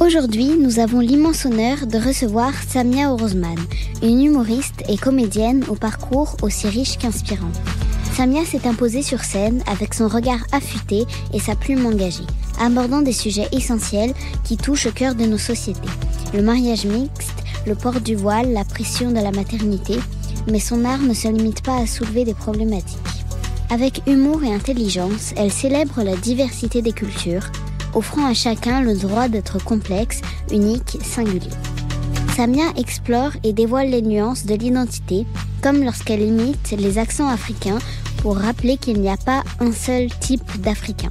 Aujourd'hui, nous avons l'immense honneur de recevoir Samia Orozman, une humoriste et comédienne au parcours aussi riche qu'inspirant. Samia s'est imposée sur scène avec son regard affûté et sa plume engagée, abordant des sujets essentiels qui touchent au cœur de nos sociétés. Le mariage mixte, le port du voile, la pression de la maternité, mais son art ne se limite pas à soulever des problématiques. Avec humour et intelligence, elle célèbre la diversité des cultures, offrant à chacun le droit d'être complexe, unique, singulier. Samia explore et dévoile les nuances de l'identité, comme lorsqu'elle imite les accents africains pour rappeler qu'il n'y a pas un seul type d'Africain,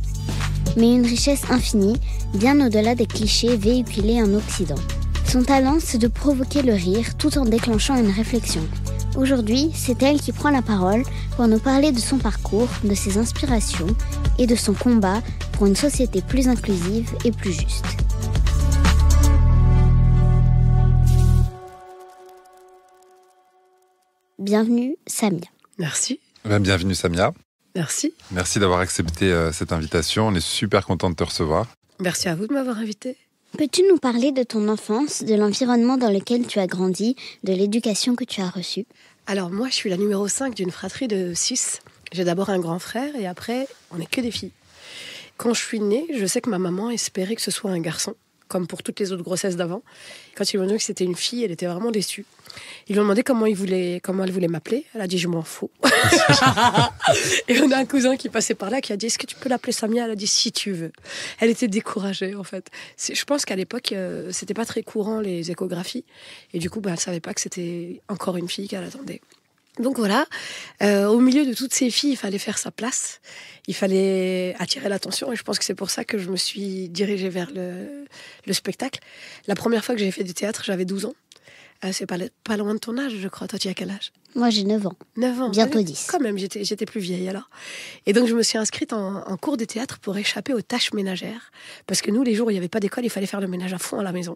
mais une richesse infinie, bien au-delà des clichés véhiculés en Occident. Son talent, c'est de provoquer le rire tout en déclenchant une réflexion. Aujourd'hui, c'est elle qui prend la parole pour nous parler de son parcours, de ses inspirations et de son combat pour une société plus inclusive et plus juste. Bienvenue, Samia. Merci. Bienvenue, Samia. Merci. Merci d'avoir accepté cette invitation. On est super content de te recevoir. Merci à vous de m'avoir invité. Peux-tu nous parler de ton enfance, de l'environnement dans lequel tu as grandi, de l'éducation que tu as reçue ? Alors moi, je suis la numéro 5 d'une fratrie de 6. J'ai d'abord un grand frère et après, on n'est que des filles. Quand je suis née, je sais que ma maman espérait que ce soit un garçon, comme pour toutes les autres grossesses d'avant. Quand ils m'ont dit que c'était une fille, elle était vraiment déçue. Ils lui ont demandé comment elle voulait m'appeler. Elle a dit « je m'en fous ». Et on a un cousin qui passait par là qui a dit « est-ce que tu peux l'appeler Samia ?» Elle a dit « si tu veux ». Elle était découragée en fait. Je pense qu'à l'époque, c'était pas très courant les échographies. Et du coup, elle savait pas que c'était encore une fille qu'elle attendait. Donc voilà, au milieu de toutes ces filles, il fallait faire sa place, il fallait attirer l'attention et je pense que c'est pour ça que je me suis dirigée vers le spectacle. La première fois que j'ai fait du théâtre, j'avais 12 ans. C'est pas loin de ton âge, je crois. Toi, tu as quel âge ? Moi, j'ai 9 ans. 9 ans. Bientôt 10. Quand même, j'étais plus vieille alors. Et donc, je me suis inscrite en cours de théâtre pour échapper aux tâches ménagères. Parce que nous, les jours où il n'y avait pas d'école, il fallait faire le ménage à fond à la maison.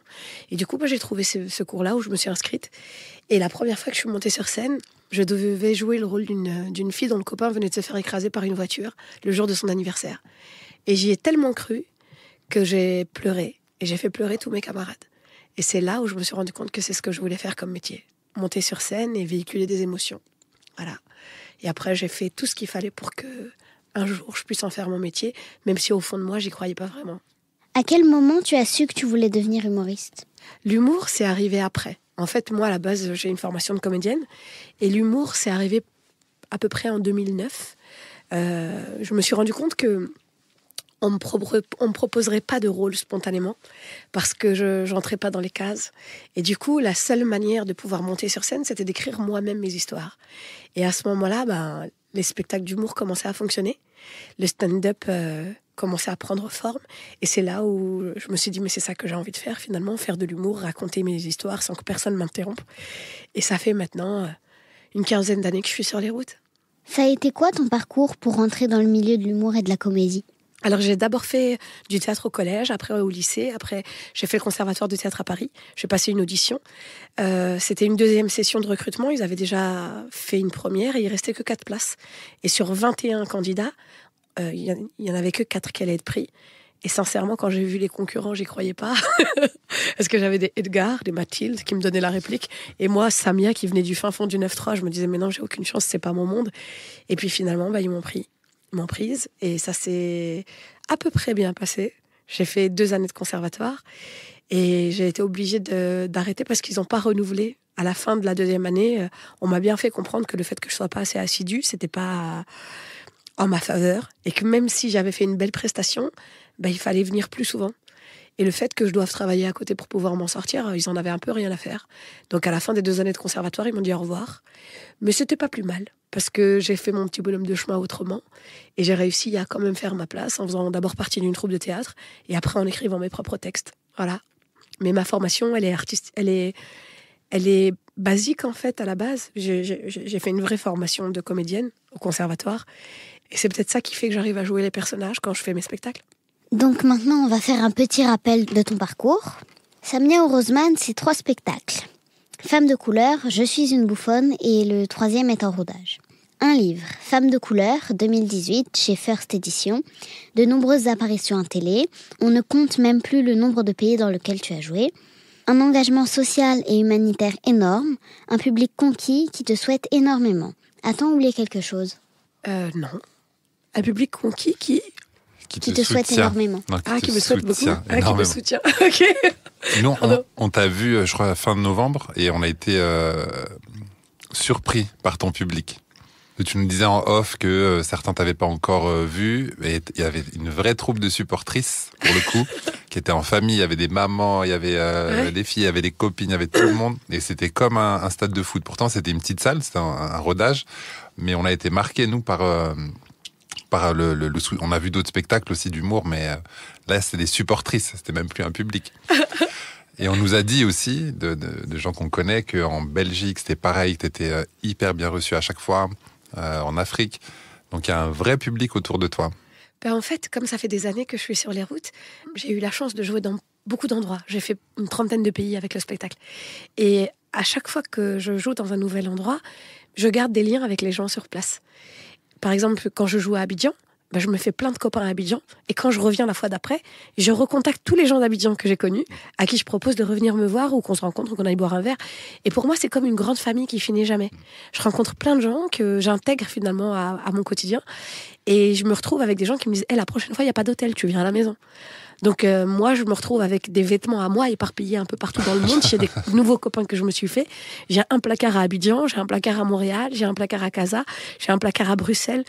Et du coup, j'ai trouvé ce cours-là où je me suis inscrite. Et la première fois que je suis montée sur scène, je devais jouer le rôle d'une fille dont le copain venait de se faire écraser par une voiture le jour de son anniversaire. Et j'y ai tellement cru que j'ai pleuré. Et j'ai fait pleurer tous mes camarades. Et c'est là où je me suis rendu compte que c'est ce que je voulais faire comme métier. Monter sur scène et véhiculer des émotions. Voilà. Et après, j'ai fait tout ce qu'il fallait pour que un jour je puisse en faire mon métier, même si au fond de moi, j'y croyais pas vraiment. À quel moment tu as su que tu voulais devenir humoriste ? L'humour, c'est arrivé après. En fait, moi, à la base, j'ai une formation de comédienne. Et l'humour, c'est arrivé à peu près en 2009. Je me suis rendu compte que on me proposerait pas de rôle spontanément parce que je n'entrais pas dans les cases. Et du coup, la seule manière de pouvoir monter sur scène, c'était d'écrire moi-même mes histoires. Et à ce moment-là, les spectacles d'humour commençaient à fonctionner. Le stand-up commençait à prendre forme. Et c'est là où je me suis dit, mais c'est ça que j'ai envie de faire finalement, faire de l'humour, raconter mes histoires sans que personne m'interrompe. Et ça fait maintenant une 15aine d'années que je suis sur les routes. Ça a été quoi ton parcours pour rentrer dans le milieu de l'humour et de la comédie ? Alors, j'ai d'abord fait du théâtre au collège, après au lycée, après j'ai fait le conservatoire de théâtre à Paris. J'ai passé une audition. C'était une deuxième session de recrutement. Ils avaient déjà fait une première et il restait que 4 places. Et sur 21 candidats, il y en avait que 4 qui allaient être pris. Et sincèrement, quand j'ai vu les concurrents, j'y croyais pas. Parce que j'avais des Edgar, des Mathilde qui me donnaient la réplique. Et moi, Samia, qui venait du fin fond du 9-3, je me disais, mais non, j'ai aucune chance, c'est pas mon monde. Et puis finalement, ils m'ont prise et ça s'est à peu près bien passé. J'ai fait 2 années de conservatoire et j'ai été obligée d'arrêter parce qu'ils n'ont pas renouvelé. À la fin de la 2e année, on m'a bien fait comprendre que le fait que je ne sois pas assez assidue, c'était pas en ma faveur et que même si j'avais fait une belle prestation, il fallait venir plus souvent. Et le fait que je doive travailler à côté pour pouvoir m'en sortir, ils en avaient un peu rien à faire. Donc à la fin des 2 années de conservatoire, ils m'ont dit au revoir. Mais c'était pas plus mal, parce que j'ai fait mon petit bonhomme de chemin autrement. Et j'ai réussi à quand même faire ma place, en faisant d'abord partie d'une troupe de théâtre, et après en écrivant mes propres textes. Voilà. Mais ma formation, elle est basique en fait à la base. J'ai fait une vraie formation de comédienne au conservatoire. Et c'est peut-être ça qui fait que j'arrive à jouer les personnages quand je fais mes spectacles. Donc maintenant, on va faire un petit rappel de ton parcours. Samia Orozman, c'est 3 spectacles. Femme de couleur, Je suis une bouffonne et le 3e est en rodage. Un livre, Femme de couleur, 2018, chez First Edition. De nombreuses apparitions à télé. On ne compte même plus le nombre de pays dans lesquels tu as joué. Un engagement social et humanitaire énorme. Un public conquis qui te souhaite énormément. A-t-on oublié quelque chose ? Non. Un public conquis qui te souhaite énormément. Non, qui me souhaite beaucoup. Qui me soutient. Ok. Nous, on t'a vu, je crois, fin de novembre, et on a été surpris par ton public. Tu nous disais en off que certains t'avaient pas encore vu, et il y avait une vraie troupe de supportrices, pour le coup, qui étaient en famille. Il y avait des mamans, il y avait des filles, il y avait des copines, il y avait tout le monde. Et c'était comme un stade de foot. Pourtant, c'était une petite salle, c'était un rodage. Mais on a été marqués, nous, par on a vu d'autres spectacles aussi d'humour, mais là, c'était des supportrices. C'était même plus un public. Et on nous a dit aussi, de gens qu'on connaît, qu'en Belgique, c'était pareil, que t'étais hyper bien reçu à chaque fois. En Afrique. Donc il y a un vrai public autour de toi. En fait, comme ça fait des années que je suis sur les routes, j'ai eu la chance de jouer dans beaucoup d'endroits. J'ai fait une 30aine de pays avec le spectacle. Et à chaque fois que je joue dans un nouvel endroit, je garde des liens avec les gens sur place. Par exemple, quand je joue à Abidjan, je me fais plein de copains à Abidjan. Et quand je reviens la fois d'après, je recontacte tous les gens d'Abidjan que j'ai connus, à qui je propose de revenir me voir ou qu'on se rencontre ou qu'on aille boire un verre. Et pour moi, c'est comme une grande famille qui finit jamais. Je rencontre plein de gens que j'intègre finalement à mon quotidien. Et je me retrouve avec des gens qui me disent la prochaine fois, il n'y a pas d'hôtel, tu viens à la maison. Donc moi, je me retrouve avec des vêtements à moi éparpillés un peu partout dans le monde chez des nouveaux copains que je me suis fait. J'ai un placard à Abidjan, j'ai un placard à Montréal, j'ai un placard à Casa, j'ai un placard à Bruxelles.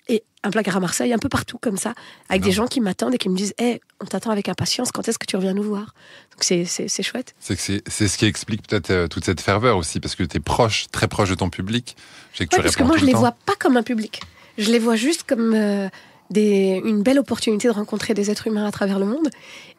Et un placard à Marseille, un peu partout comme ça, avec des gens qui m'attendent et qui me disent on t'attend avec impatience, quand est-ce que tu reviens nous voir ? Donc c'est chouette. C'est ce qui explique peut-être toute cette ferveur aussi, parce que tu es proche, très proche de ton public. Je sais que tu parce que moi, je les vois pas comme un public. Je les vois juste comme une belle opportunité de rencontrer des êtres humains à travers le monde.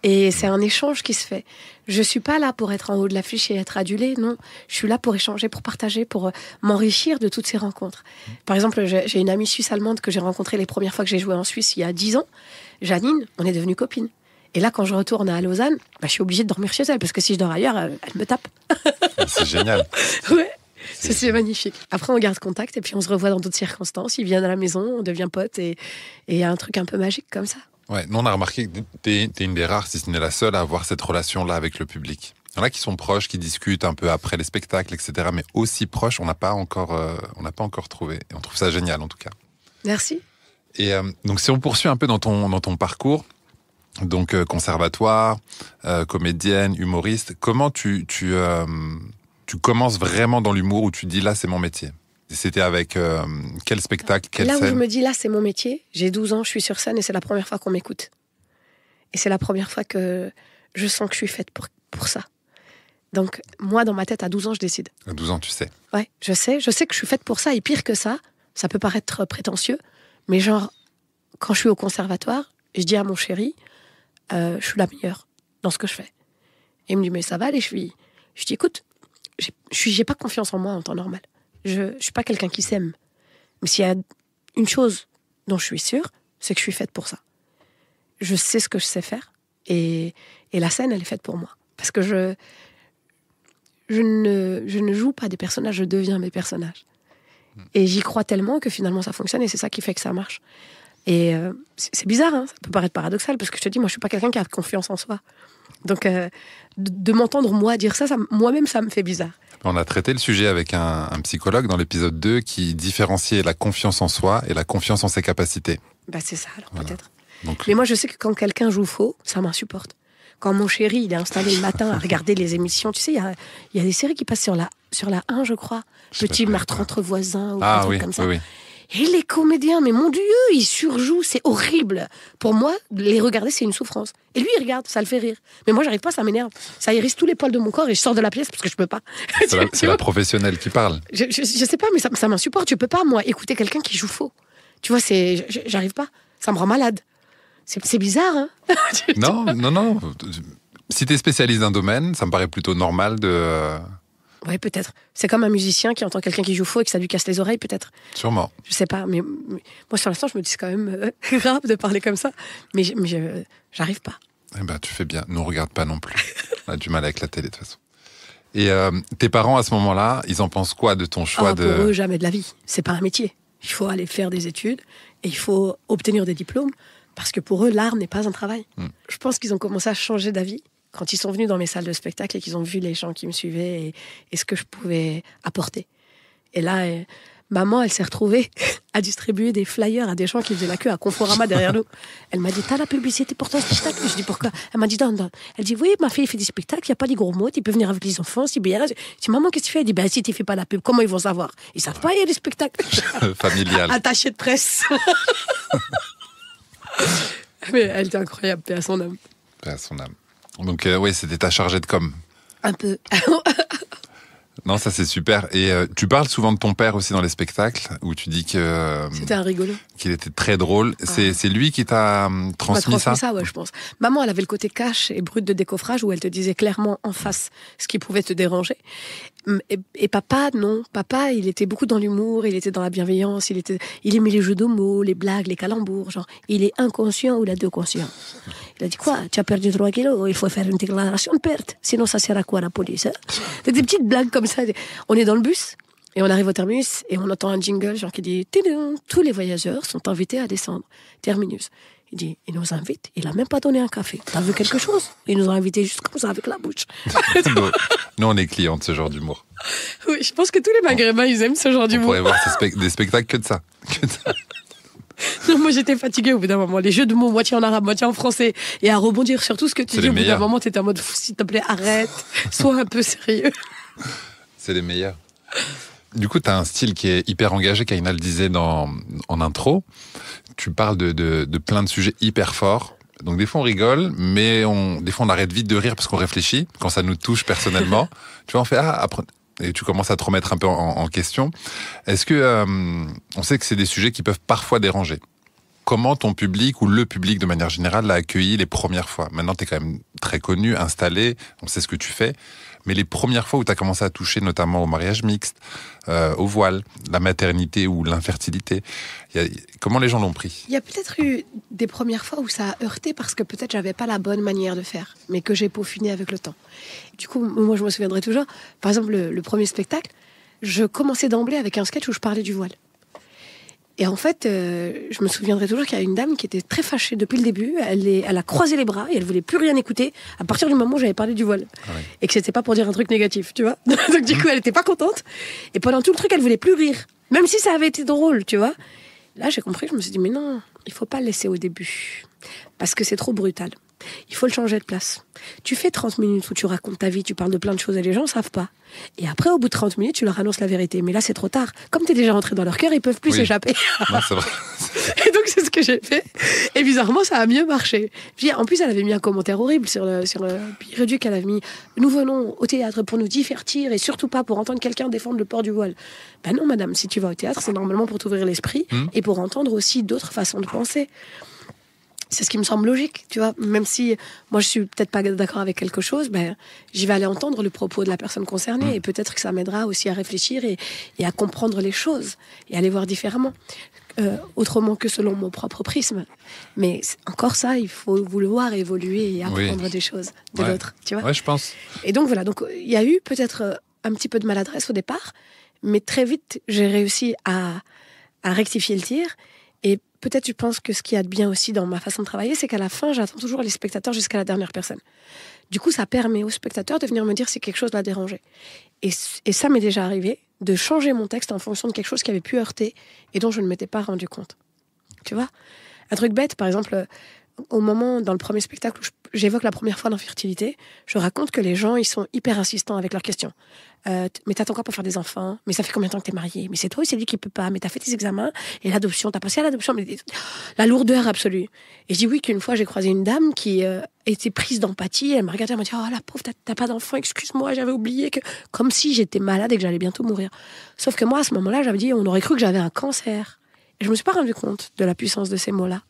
Et c'est un échange qui se fait. Je suis pas là pour être en haut de l'affiche et être adulée, non. Je suis là pour échanger, pour partager, pour m'enrichir de toutes ces rencontres. Par exemple, j'ai une amie suisse-allemande que j'ai rencontrée les premières fois que j'ai joué en Suisse il y a 10 ans. Janine, on est devenues copines. Et là, quand je retourne à Lausanne, je suis obligée de dormir chez elle, parce que si je dors ailleurs, elle me tape. C'est génial. Ouais. C'est magnifique. Après, on garde contact et puis on se revoit dans d'autres circonstances. Ils viennent à la maison, on devient potes et il y a un truc un peu magique comme ça. Ouais, nous on a remarqué que t'es une des rares, si ce n'est la seule, à avoir cette relation-là avec le public. Il y en a qui sont proches, qui discutent un peu après les spectacles, etc. Mais aussi proches, on n'a pas encore trouvé. Et on trouve ça génial, en tout cas. Merci. Et donc, si on poursuit un peu dans ton parcours, donc conservatoire, comédienne, humoriste, comment tu commences vraiment dans l'humour où tu dis là, c'est mon métier? C'était avec quel spectacle, quelle scène? Là où je me dis là, c'est mon métier, j'ai 12 ans, je suis sur scène et c'est la première fois qu'on m'écoute. Et c'est la première fois que je sens que je suis faite pour ça. Donc, moi, dans ma tête, à 12 ans, je décide. À 12 ans, tu sais. Ouais, je sais que je suis faite pour ça. Et pire que ça peut paraître prétentieux, mais genre, quand je suis au conservatoire, je dis à mon chéri, je suis la meilleure dans ce que je fais. Et il me dit, mais ça va aller, je dis, écoute, j'ai pas confiance en moi en temps normal. Je suis pas quelqu'un qui s'aime. Mais s'il y a une chose dont je suis sûre, c'est que je suis faite pour ça. Je sais ce que je sais faire. Et la scène, elle est faite pour moi. Parce que je ne joue pas des personnages, je deviens mes personnages. Et j'y crois tellement que finalement ça fonctionne et c'est ça qui fait que ça marche. Et c'est bizarre, hein, ça peut paraître paradoxal, parce que je te dis, moi je suis pas quelqu'un qui a confiance en soi. Donc de m'entendre moi dire ça, moi-même ça me fait bizarre. On a traité le sujet avec un psychologue dans l'épisode 2 qui différenciait la confiance en soi et la confiance en ses capacités. C'est ça alors, voilà. Peut-être. Donc, mais moi je sais que quand quelqu'un joue faux, ça m'insupporte. Quand mon chéri il est installé le matin à regarder les émissions, tu sais, il y a des séries qui passent sur la 1, je crois. Petit meurtre entre voisins ou un truc comme ça. Oui. Et les comédiens, mais mon Dieu, ils surjouent, c'est horrible. Pour moi, les regarder, c'est une souffrance. Et lui, il regarde, ça le fait rire. Mais moi, j'arrive pas, ça m'énerve. Ça hérisse tous les poils de mon corps et je sors de la pièce parce que je peux pas. C'est la professionnelle qui parle. Je sais pas, mais ça m'insupporte. Je peux pas, moi, écouter quelqu'un qui joue faux. Tu vois, j'arrive pas. Ça me rend malade. C'est bizarre, hein. Non. Si t'es spécialiste d'un domaine, ça me paraît plutôt normal de... Ouais, peut-être. C'est comme un musicien qui entend quelqu'un qui joue faux et que ça lui casse les oreilles, peut-être. Sûrement. Je sais pas, mais moi, sur l'instant, je me dis c'est quand même grave de parler comme ça. Mais j'arrive pas. Eh ben, tu fais bien. Nous, on regarde pas non plus. On a du mal avec la télé, de toute façon. Et tes parents, à ce moment-là, ils en pensent quoi de ton choix pour eux, jamais de la vie. C'est pas un métier. il faut aller faire des études et il faut obtenir des diplômes parce que pour eux, l'art n'est pas un travail. Je pense qu'ils ont commencé à changer d'avis quand ils sont venus dans mes salles de spectacle et qu'ils ont vu les gens qui me suivaient et ce que je pouvais apporter. Et là, maman, elle s'est retrouvée à distribuer des flyers à des gens qui faisaient la queue à Conforama derrière nous. Elle m'a dit, t'as la publicité pour ton spectacle? Je dis, pourquoi? Elle m'a dit, donne. Elle dit, oui, ma fille fait des spectacles, il n'y a pas des gros mots, tu peux venir avec les enfants, c'est bien. Je dis, maman, qu'est-ce que tu fais? Elle dit, ben, si tu ne fais pas la pub, comment ils vont savoir? Ils ne savent pas, il y a des spectacles. Familial. Attaché de presse. Mais elle était incroyable, paix à son âme. Paix à son âme. Donc, oui, c'était ta chargée de com. Un peu. Non, ça c'est super. Et tu parles souvent de ton père aussi dans les spectacles, où tu dis que c'était un rigolo. Qu'il était très drôle. C'est lui qui t'a transmis ça. Ouais, je pense. Maman, elle avait le côté cash et brut de décoffrage où elle te disait clairement en face ce qui pouvait te déranger. Et papa, non. Papa, il était beaucoup dans l'humour, il était dans la bienveillance, il aimait les jeux de mots, les blagues, les calembours. Genre, il est inconscient ou il a deux conscients. Il a dit quoi? Tu as perdu 3 kilos, il faut faire une déclaration de perte. Sinon, ça sert à quoi la police? Des petites blagues comme ça. On est dans le bus et on arrive au terminus et on entend un jingle genre qui dit « Tous les voyageurs sont invités à descendre. Terminus. » Il dit « Il nous invite, il a même pas donné un café. T'as vu quelque chose? Il nous a invités juste comme ça avec la bouche. » Nous, on est clients de ce genre d'humour. Oui, je pense que tous les Maghrébins, ils aiment ce genre d'humour. On pourrait voir des spectacles que de ça. Non, moi j'étais fatiguée au bout d'un moment. Les jeux de mots, moitié en arabe, moitié en français, et à rebondir sur tout ce que tu dis, au bout d'un moment, t'étais en mode, s'il te plaît, arrête, sois un peu sérieux. C'est les meilleurs. Du coup, t'as un style qui est hyper engagé, Kaina le disait en intro. Tu parles de plein de sujets hyper forts. Donc des fois on rigole, mais des fois on arrête vite de rire parce qu'on réfléchit, quand ça nous touche personnellement. Tu vois, on fait, après... Et tu commences à te remettre un peu en question. Est-ce que on sait que c'est des sujets qui peuvent parfois déranger? Comment ton public ou le public de manière générale l'a accueilli les premières fois? Maintenant, t'es quand même très connu, installé, on sait ce que tu fais. Mais les premières fois où t'as commencé à toucher notamment au mariage mixte, au voile, la maternité ou l'infertilité, comment les gens l'ont pris? Il y a peut-être eu des premières fois où ça a heurté parce que peut-être j'avais pas la bonne manière de faire, mais que j'ai peaufiné avec le temps. Du coup, moi je me souviendrai toujours, par exemple le premier spectacle, je commençais d'emblée avec un sketch où je parlais du voile. Et en fait, je me souviendrai toujours qu'il y a une dame qui était très fâchée depuis le début. Elle a croisé les bras et elle voulait plus rien écouter à partir du moment où j'avais parlé du voile. Ah ouais. Et que c'était pas pour dire un truc négatif, tu vois. Donc du coup, elle était pas contente. Et pendant tout le truc, elle voulait plus rire. Même si ça avait été drôle, tu vois. Là, j'ai compris, je me suis dit, mais non, il faut pas le laisser au début. Parce que c'est trop brutal. Il faut le changer de place. Tu fais 30 minutes où tu racontes ta vie, tu parles de plein de choses et les gens ne savent pas. Et après, au bout de 30 minutes, tu leur annonces la vérité. Mais là, c'est trop tard. Comme tu es déjà rentré dans leur cœur, ils peuvent plus s'échapper. Non, c'est vrai. Et donc, c'est ce que j'ai fait. Et bizarrement, ça a mieux marché. Puis, en plus, elle avait mis un commentaire horrible sur le Réduc. Elle avait mis « Nous venons au théâtre pour nous divertir et surtout pas pour entendre quelqu'un défendre le port du voile. » Ben non, madame, si tu vas au théâtre, c'est normalement pour t'ouvrir l'esprit et pour entendre aussi d'autres façons de penser. C'est ce qui me semble logique, tu vois. Même si moi je suis peut-être pas d'accord avec quelque chose, ben j'y vais aller entendre le propos de la personne concernée et peut-être que ça m'aidera aussi à réfléchir et à comprendre les choses et à les voir différemment, autrement que selon mon propre prisme. Mais encore ça, il faut vouloir évoluer et apprendre des choses de l'autre, tu vois. Ouais, je pense. Et donc voilà, donc il y a eu peut-être un petit peu de maladresse au départ, mais très vite j'ai réussi à rectifier le tir. Et peut-être, je pense que ce qu'il y a de bien aussi dans ma façon de travailler, c'est qu'à la fin, j'attends toujours les spectateurs jusqu'à la dernière personne. Du coup, ça permet aux spectateurs de venir me dire si quelque chose l'a dérangé. Et ça m'est déjà arrivé, de changer mon texte en fonction de quelque chose qui avait pu heurter et dont je ne m'étais pas rendu compte. Tu vois ? Un truc bête, par exemple, au moment, dans le premier spectacle où j'évoque la première fois l'infertilité, je raconte que les gens, ils sont hyper insistants avec leurs questions. Mais t'attends quoi pour faire des enfants? Mais ça fait combien de temps que t'es mariée? Mais c'est toi ou c'est lui qui peut pas? Mais t'as fait tes examens? Et l'adoption, t'as passé à l'adoption? Mais la lourdeur absolue. Et je dis oui qu'une fois, j'ai croisé une dame qui était prise d'empathie. Elle m'a regardée, elle m'a dit « Oh la pauvre, t'as pas d'enfant, excuse-moi, j'avais oublié que... » Comme si j'étais malade et que j'allais bientôt mourir. Sauf que moi, à ce moment-là, j'avais dit « On aurait cru que j'avais un cancer. » Et je me suis pas rendu compte de la puissance de ces mots-là.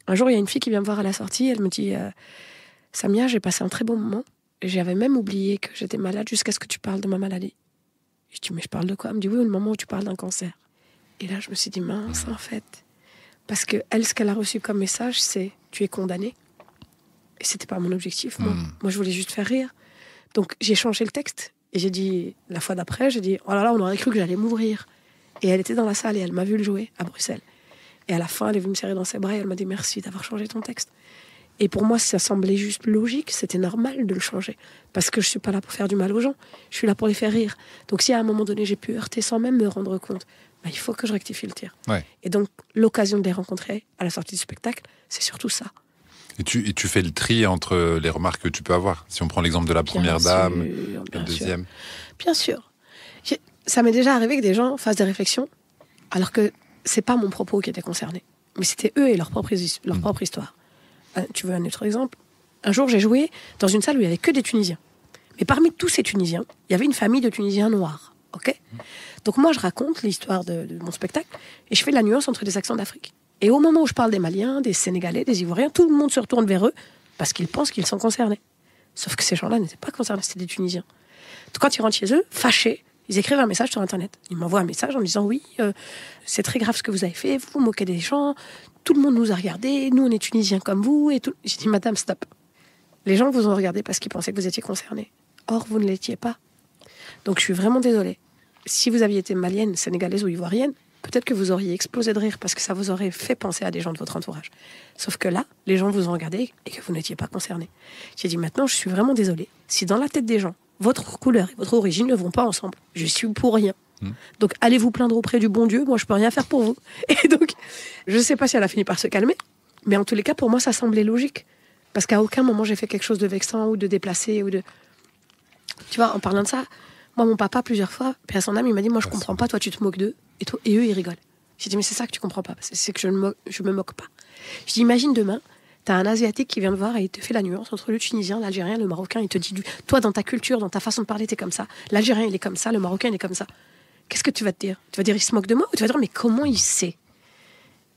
Un jour, il y a une fille qui vient me voir à la sortie, elle me dit « Samia, j'ai passé un très bon moment. J'avais même oublié que j'étais malade jusqu'à ce que tu parles de ma maladie. » Je dis « Mais je parle de quoi ?» Elle me dit « Oui, le moment où tu parles d'un cancer. » Et là, je me suis dit « Mince, en fait. » Parce que elle, ce qu'elle a reçu comme message, c'est « Tu es condamnée. » Et c'était pas mon objectif, moi. Moi, je voulais juste faire rire. Donc, j'ai changé le texte. Et j'ai dit, la fois d'après, j'ai dit « Oh là là, on aurait cru que j'allais mourir. » Et elle était dans la salle et elle m'a vu le jouer à Bruxelles. Et à la fin, elle est venue me serrer dans ses bras et elle m'a dit merci d'avoir changé ton texte. Et pour moi, ça semblait juste logique, c'était normal de le changer. Parce que je ne suis pas là pour faire du mal aux gens, je suis là pour les faire rire. Donc si à un moment donné, j'ai pu heurter sans même me rendre compte, il faut que je rectifie le tir. Ouais. Et donc, l'occasion de les rencontrer à la sortie du spectacle, c'est surtout ça. Et tu fais le tri entre les remarques que tu peux avoir. Si on prend l'exemple de la première dame, la deuxième. Bien sûr. Ça m'est déjà arrivé que des gens fassent des réflexions, alors que c'est pas mon propos qui était concerné. Mais c'était eux et leur propre histoire. Tu veux un autre exemple ? Un jour, j'ai joué dans une salle où il n'y avait que des Tunisiens. Mais parmi tous ces Tunisiens, il y avait une famille de Tunisiens noirs. Okay ? Donc moi, je raconte l'histoire de mon spectacle et je fais la nuance entre les accents d'Afrique. Et au moment où je parle des Maliens, des Sénégalais, des Ivoiriens, tout le monde se retourne vers eux parce qu'ils pensent qu'ils sont concernés. Sauf que ces gens-là n'étaient pas concernés, c'était des Tunisiens. Donc quand ils rentrent chez eux, fâchés, ils écrivent un message sur Internet. Ils m'envoient un message en me disant « Oui, c'est très grave ce que vous avez fait, vous vous moquez des gens, tout le monde nous a regardés, nous on est Tunisiens comme vous. » Et tout. J'ai dit « Madame, stop. Les gens vous ont regardé parce qu'ils pensaient que vous étiez concernés. Or, vous ne l'étiez pas. Donc je suis vraiment désolée. Si vous aviez été malienne, sénégalaise ou ivoirienne, peut-être que vous auriez explosé de rire parce que ça vous aurait fait penser à des gens de votre entourage. Sauf que là, les gens vous ont regardé et que vous n'étiez pas concernés. J'ai dit maintenant, je suis vraiment désolée. Si dans la tête des gens, votre couleur et votre origine ne vont pas ensemble, je suis pour rien. Donc allez vous plaindre auprès du bon Dieu, moi je peux rien faire pour vous. Et donc, je ne sais pas si elle a fini par se calmer, mais en tous les cas, pour moi, ça semblait logique. Parce qu'à aucun moment, j'ai fait quelque chose de vexant ou de déplacé. Ou de... Tu vois, en parlant de ça, moi, mon papa, plusieurs fois, puis à son âme, il m'a dit, moi je comprends pas, toi tu te moques d'eux, et eux, ils rigolent. J'ai dit, mais c'est ça que tu comprends pas, c'est que je me moque pas. Je dis, imagine demain, t'as un Asiatique qui vient te voir et il te fait la nuance entre le Tunisien, l'Algérien, le Marocain, il te dit, toi, dans ta culture, dans ta façon de parler, t'es comme ça. L'Algérien, il est comme ça, le Marocain, il est comme ça. Qu'est-ce que tu vas te dire ? Tu vas dire, il se moque de moi ? Ou tu vas dire, mais comment il sait ?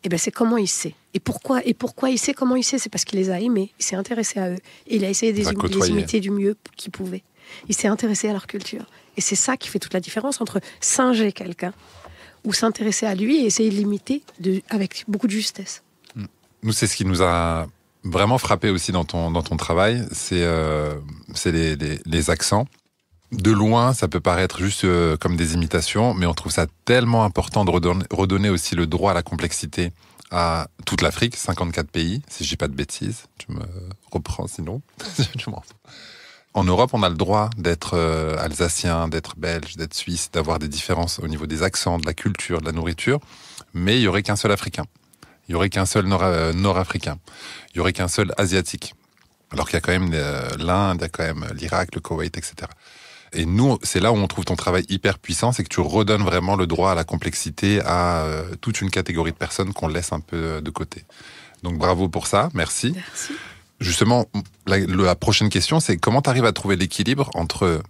Eh bien, c'est comment il sait. Et pourquoi il sait comment il sait ? C'est parce qu'il les a aimés, il s'est intéressé à eux, et il a essayé de les imiter du mieux qu'il pouvait. Il s'est intéressé à leur culture. Et c'est ça qui fait toute la différence entre singer quelqu'un ou s'intéresser à lui et essayer de l'imiter avec beaucoup de justesse. Nous, c'est ce qui nous a vraiment frappé aussi dans ton travail, c'est les accents. De loin, ça peut paraître juste comme des imitations, mais on trouve ça tellement important de redonner aussi le droit à la complexité à toute l'Afrique, 54 pays, si je dis pas de bêtises. Tu me reprends sinon. Je m'en fous. En Europe, on a le droit d'être alsacien, d'être belge, d'être suisse, d'avoir des différences au niveau des accents, de la culture, de la nourriture, mais il y aurait qu'un seul Africain. Il y aurait qu'un seul Nord-Africain. Il y aurait qu'un seul Asiatique. Alors qu'il y a quand même l'Inde, il y a quand même l'Irak, le Koweït, etc. Et nous, c'est là où on trouve ton travail hyper puissant, c'est que tu redonnes vraiment le droit à la complexité à toute une catégorie de personnes qu'on laisse un peu de côté. Donc bravo pour ça, merci. Merci. Justement, la prochaine question, c'est comment tu arrives à trouver l'équilibre entre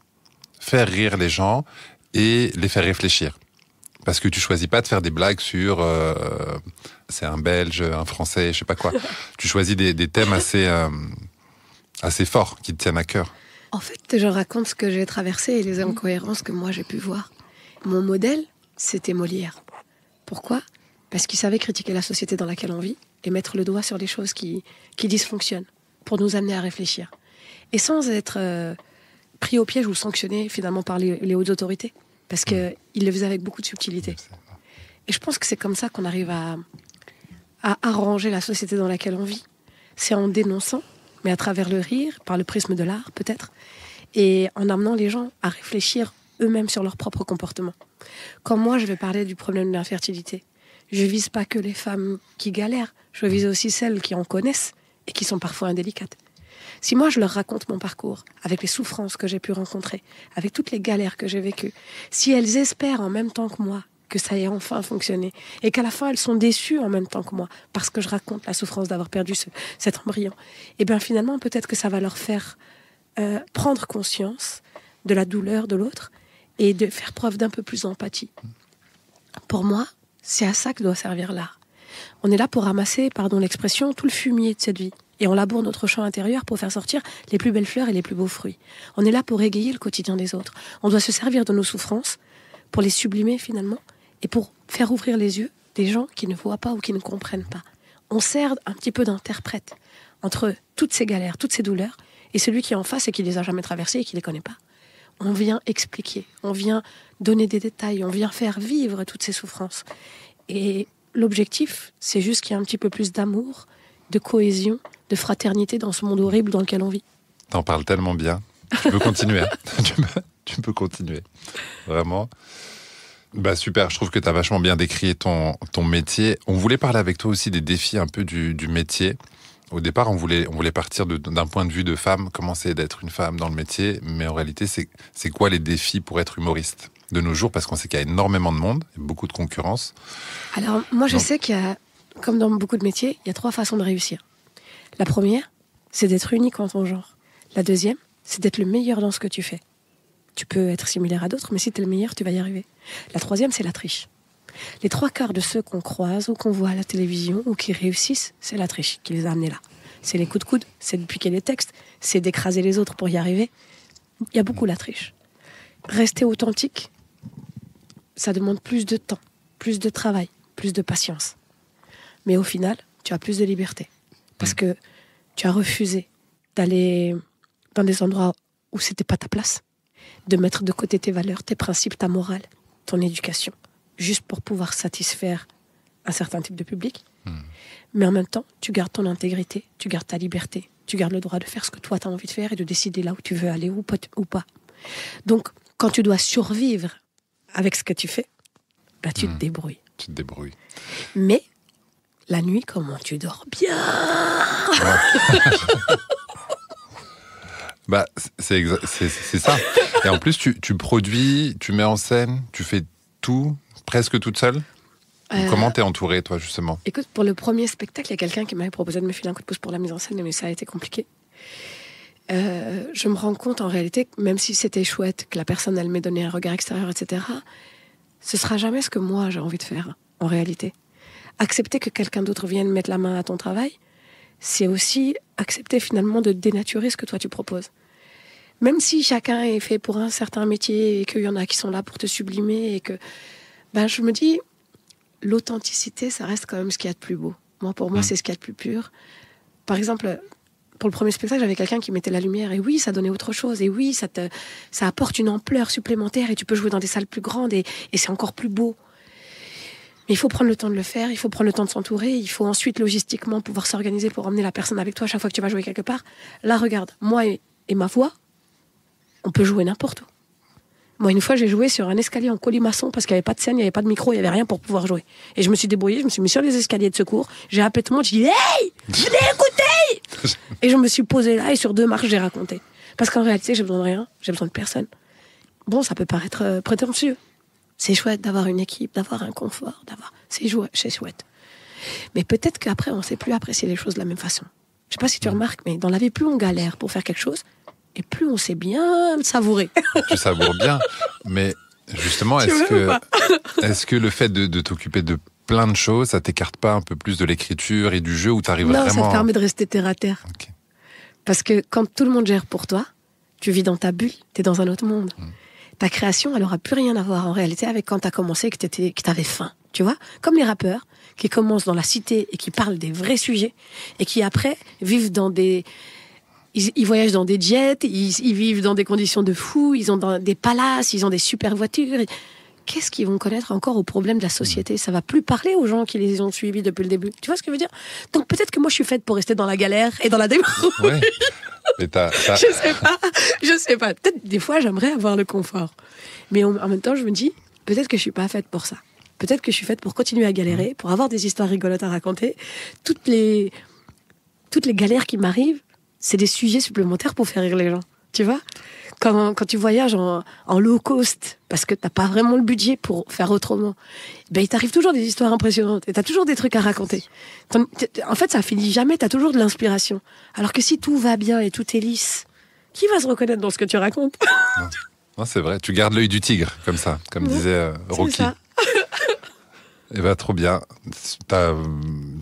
faire rire les gens et les faire réfléchir ? Parce que tu choisis pas de faire des blagues sur c'est un Belge, un Français, je sais pas quoi. Tu choisis des thèmes assez forts qui te tiennent à cœur. En fait, je raconte ce que j'ai traversé et les incohérences que moi j'ai pu voir. Mon modèle, c'était Molière. Pourquoi ? Parce qu'il savait critiquer la société dans laquelle on vit et mettre le doigt sur les choses qui dysfonctionnent pour nous amener à réfléchir. Et sans être pris au piège ou sanctionné finalement par les hautes autorités. Parce qu'il le faisait avec beaucoup de subtilité. Et je pense que c'est comme ça qu'on arrive à arranger la société dans laquelle on vit. C'est en dénonçant, mais à travers le rire, par le prisme de l'art peut-être, et en amenant les gens à réfléchir eux-mêmes sur leur propre comportement. Quand moi je vais parler du problème de l'infertilité, je vise pas que les femmes qui galèrent, je vise aussi celles qui en connaissent et qui sont parfois indélicates. Si moi je leur raconte mon parcours, avec les souffrances que j'ai pu rencontrer, avec toutes les galères que j'ai vécues, si elles espèrent en même temps que moi que ça ait enfin fonctionné, et qu'à la fin elles sont déçues en même temps que moi, parce que je raconte la souffrance d'avoir perdu cet embryon, et bien finalement peut-être que ça va leur faire prendre conscience de la douleur de l'autre, et de faire preuve d'un peu plus d'empathie. Pour moi, c'est à ça que doit servir l'art. On est là pour ramasser, pardon l'expression, tout le fumier de cette vie. Et on laboure notre champ intérieur pour faire sortir les plus belles fleurs et les plus beaux fruits. On est là pour égayer le quotidien des autres. On doit se servir de nos souffrances pour les sublimer finalement et pour faire ouvrir les yeux des gens qui ne voient pas ou qui ne comprennent pas. On sert un petit peu d'interprète entre toutes ces galères, toutes ces douleurs et celui qui est en face et qui les a jamais traversées et qui les connaît pas. On vient expliquer, on vient donner des détails, on vient faire vivre toutes ces souffrances. Et l'objectif, c'est juste qu'il y ait un petit peu plus d'amour, de cohésion, de fraternité dans ce monde horrible dans lequel on vit. T'en parles tellement bien. Tu peux continuer. Tu peux continuer. Vraiment. Bah super, je trouve que tu as vachement bien décrit ton métier. On voulait parler avec toi aussi des défis un peu du métier. Au départ, on voulait partir d'un point de vue de femme, comment c'est d'être une femme dans le métier, mais en réalité, c'est quoi les défis pour être humoriste de nos jours? Parce qu'on sait qu'il y a énormément de monde, beaucoup de concurrence. Alors, moi, je sais qu'il y a, comme dans beaucoup de métiers, il y a 3 façons de réussir. La première, c'est d'être unique en ton genre. La deuxième, c'est d'être le meilleur dans ce que tu fais. Tu peux être similaire à d'autres, mais si tu es le meilleur, tu vas y arriver. La troisième, c'est la triche. Les 3/4 de ceux qu'on croise ou qu'on voit à la télévision ou qui réussissent, c'est la triche qui les a amenés là. C'est les coups de coude, c'est de piquer les textes, c'est d'écraser les autres pour y arriver. Il y a beaucoup la triche. Rester authentique, ça demande plus de temps, plus de travail, plus de patience. Mais au final, tu as plus de liberté. Parce que tu as refusé d'aller dans des endroits où c'était pas ta place, de mettre de côté tes valeurs, tes principes, ta morale, ton éducation, juste pour pouvoir satisfaire un certain type de public. Mais en même temps, tu gardes ton intégrité, tu gardes ta liberté, tu gardes le droit de faire ce que toi tu as envie de faire et de décider là où tu veux aller ou pas. Donc, quand tu dois survivre avec ce que tu fais, bah, tu te débrouilles. Tu te débrouilles. Mais, la nuit, comment tu dors bien? Bah, c'est ça. Et en plus, tu produis, tu mets en scène, tu fais tout, presque toute seule. Comment t'es entourée, toi, justement? Écoute, pour le premier spectacle, il y a quelqu'un qui m'avait proposé de me filer un coup de pouce pour la mise en scène, mais ça a été compliqué. Je me rends compte, en réalité, que même si c'était chouette, que la personne, elle m'ait donné un regard extérieur, etc., ce sera jamais ce que moi, j'ai envie de faire, en réalité. Accepter que quelqu'un d'autre vienne mettre la main à ton travail, c'est aussi accepter, finalement, de dénaturer ce que toi, tu proposes. Même si chacun est fait pour un certain métier et qu'il y en a qui sont là pour te sublimer et que... Ben, je me dis... L'authenticité, ça reste quand même ce qu'il y a de plus beau. Pour moi, c'est ce qu'il y a de plus pur. Par exemple, pour le premier spectacle, j'avais quelqu'un qui mettait la lumière. Et oui, ça donnait autre chose. Et oui, ça apporte une ampleur supplémentaire. Et tu peux jouer dans des salles plus grandes. Et c'est encore plus beau. Mais il faut prendre le temps de le faire. Il faut prendre le temps de s'entourer. Il faut ensuite, logistiquement, pouvoir s'organiser pour emmener la personne avec toi chaque fois que tu vas jouer quelque part. Là, regarde, moi et ma voix, on peut jouer n'importe où. Moi, une fois, j'ai joué sur un escalier en colimaçon parce qu'il n'y avait pas de scène, il n'y avait pas de micro, il n'y avait rien pour pouvoir jouer. Et je me suis débrouillée, je me suis mis sur les escaliers de secours, j'ai appelé tout le monde, j'ai dit « Hey, venez écouter !» Et je me suis posée là et sur 2 marches, j'ai raconté. Parce qu'en réalité, j'ai besoin de rien, j'ai besoin de personne. Bon, ça peut paraître prétentieux. C'est chouette d'avoir une équipe, d'avoir un confort, c'est chouette. Mais peut-être qu'après, on ne sait plus apprécier les choses de la même façon. Je ne sais pas si tu remarques, mais dans la vie, plus on galère pour faire quelque chose, et plus on sait bien le savourer. Tu savoures bien, mais justement, est-ce que le fait de t'occuper de plein de choses, ça t'écarte pas un peu plus de l'écriture et du jeu où t'arrives vraiment... Non, ça te permet de rester terre à terre. Okay. Parce que quand tout le monde gère pour toi, tu vis dans ta bulle, t'es dans un autre monde. Ta création, elle aura plus rien à voir en réalité avec quand t'as commencé et que t'avais faim. Tu vois ? Comme les rappeurs qui commencent dans la cité et qui parlent des vrais sujets et qui après vivent dans des... Ils voyagent dans des jets, ils vivent dans des conditions de fou, ils ont des palaces, ils ont des super voitures. Qu'est-ce qu'ils vont connaître encore aux problèmes de la société ? Ça va plus parler aux gens qui les ont suivis depuis le début. Tu vois ce que je veux dire ? Donc peut-être que moi je suis faite pour rester dans la galère et dans la débrouille. Ouais. Mais Je sais pas. Peut-être des fois j'aimerais avoir le confort. Mais en même temps je me dis, peut-être que je suis pas faite pour ça. Peut-être que je suis faite pour continuer à galérer, pour avoir des histoires rigolotes à raconter. Toutes les galères qui m'arrivent, c'est des sujets supplémentaires pour faire rire les gens, tu vois ? Quand tu voyages en low cost, parce que t'as pas vraiment le budget pour faire autrement, ben il t'arrive toujours des histoires impressionnantes et t'as toujours des trucs à raconter. En fait, ça finit jamais, t'as toujours de l'inspiration. Alors que si tout va bien et tout est lisse, qui va se reconnaître dans ce que tu racontes ? Non, c'est vrai, tu gardes l'œil du tigre, comme ça, comme disait Rocky. C'est ça. Eh ben, trop bien.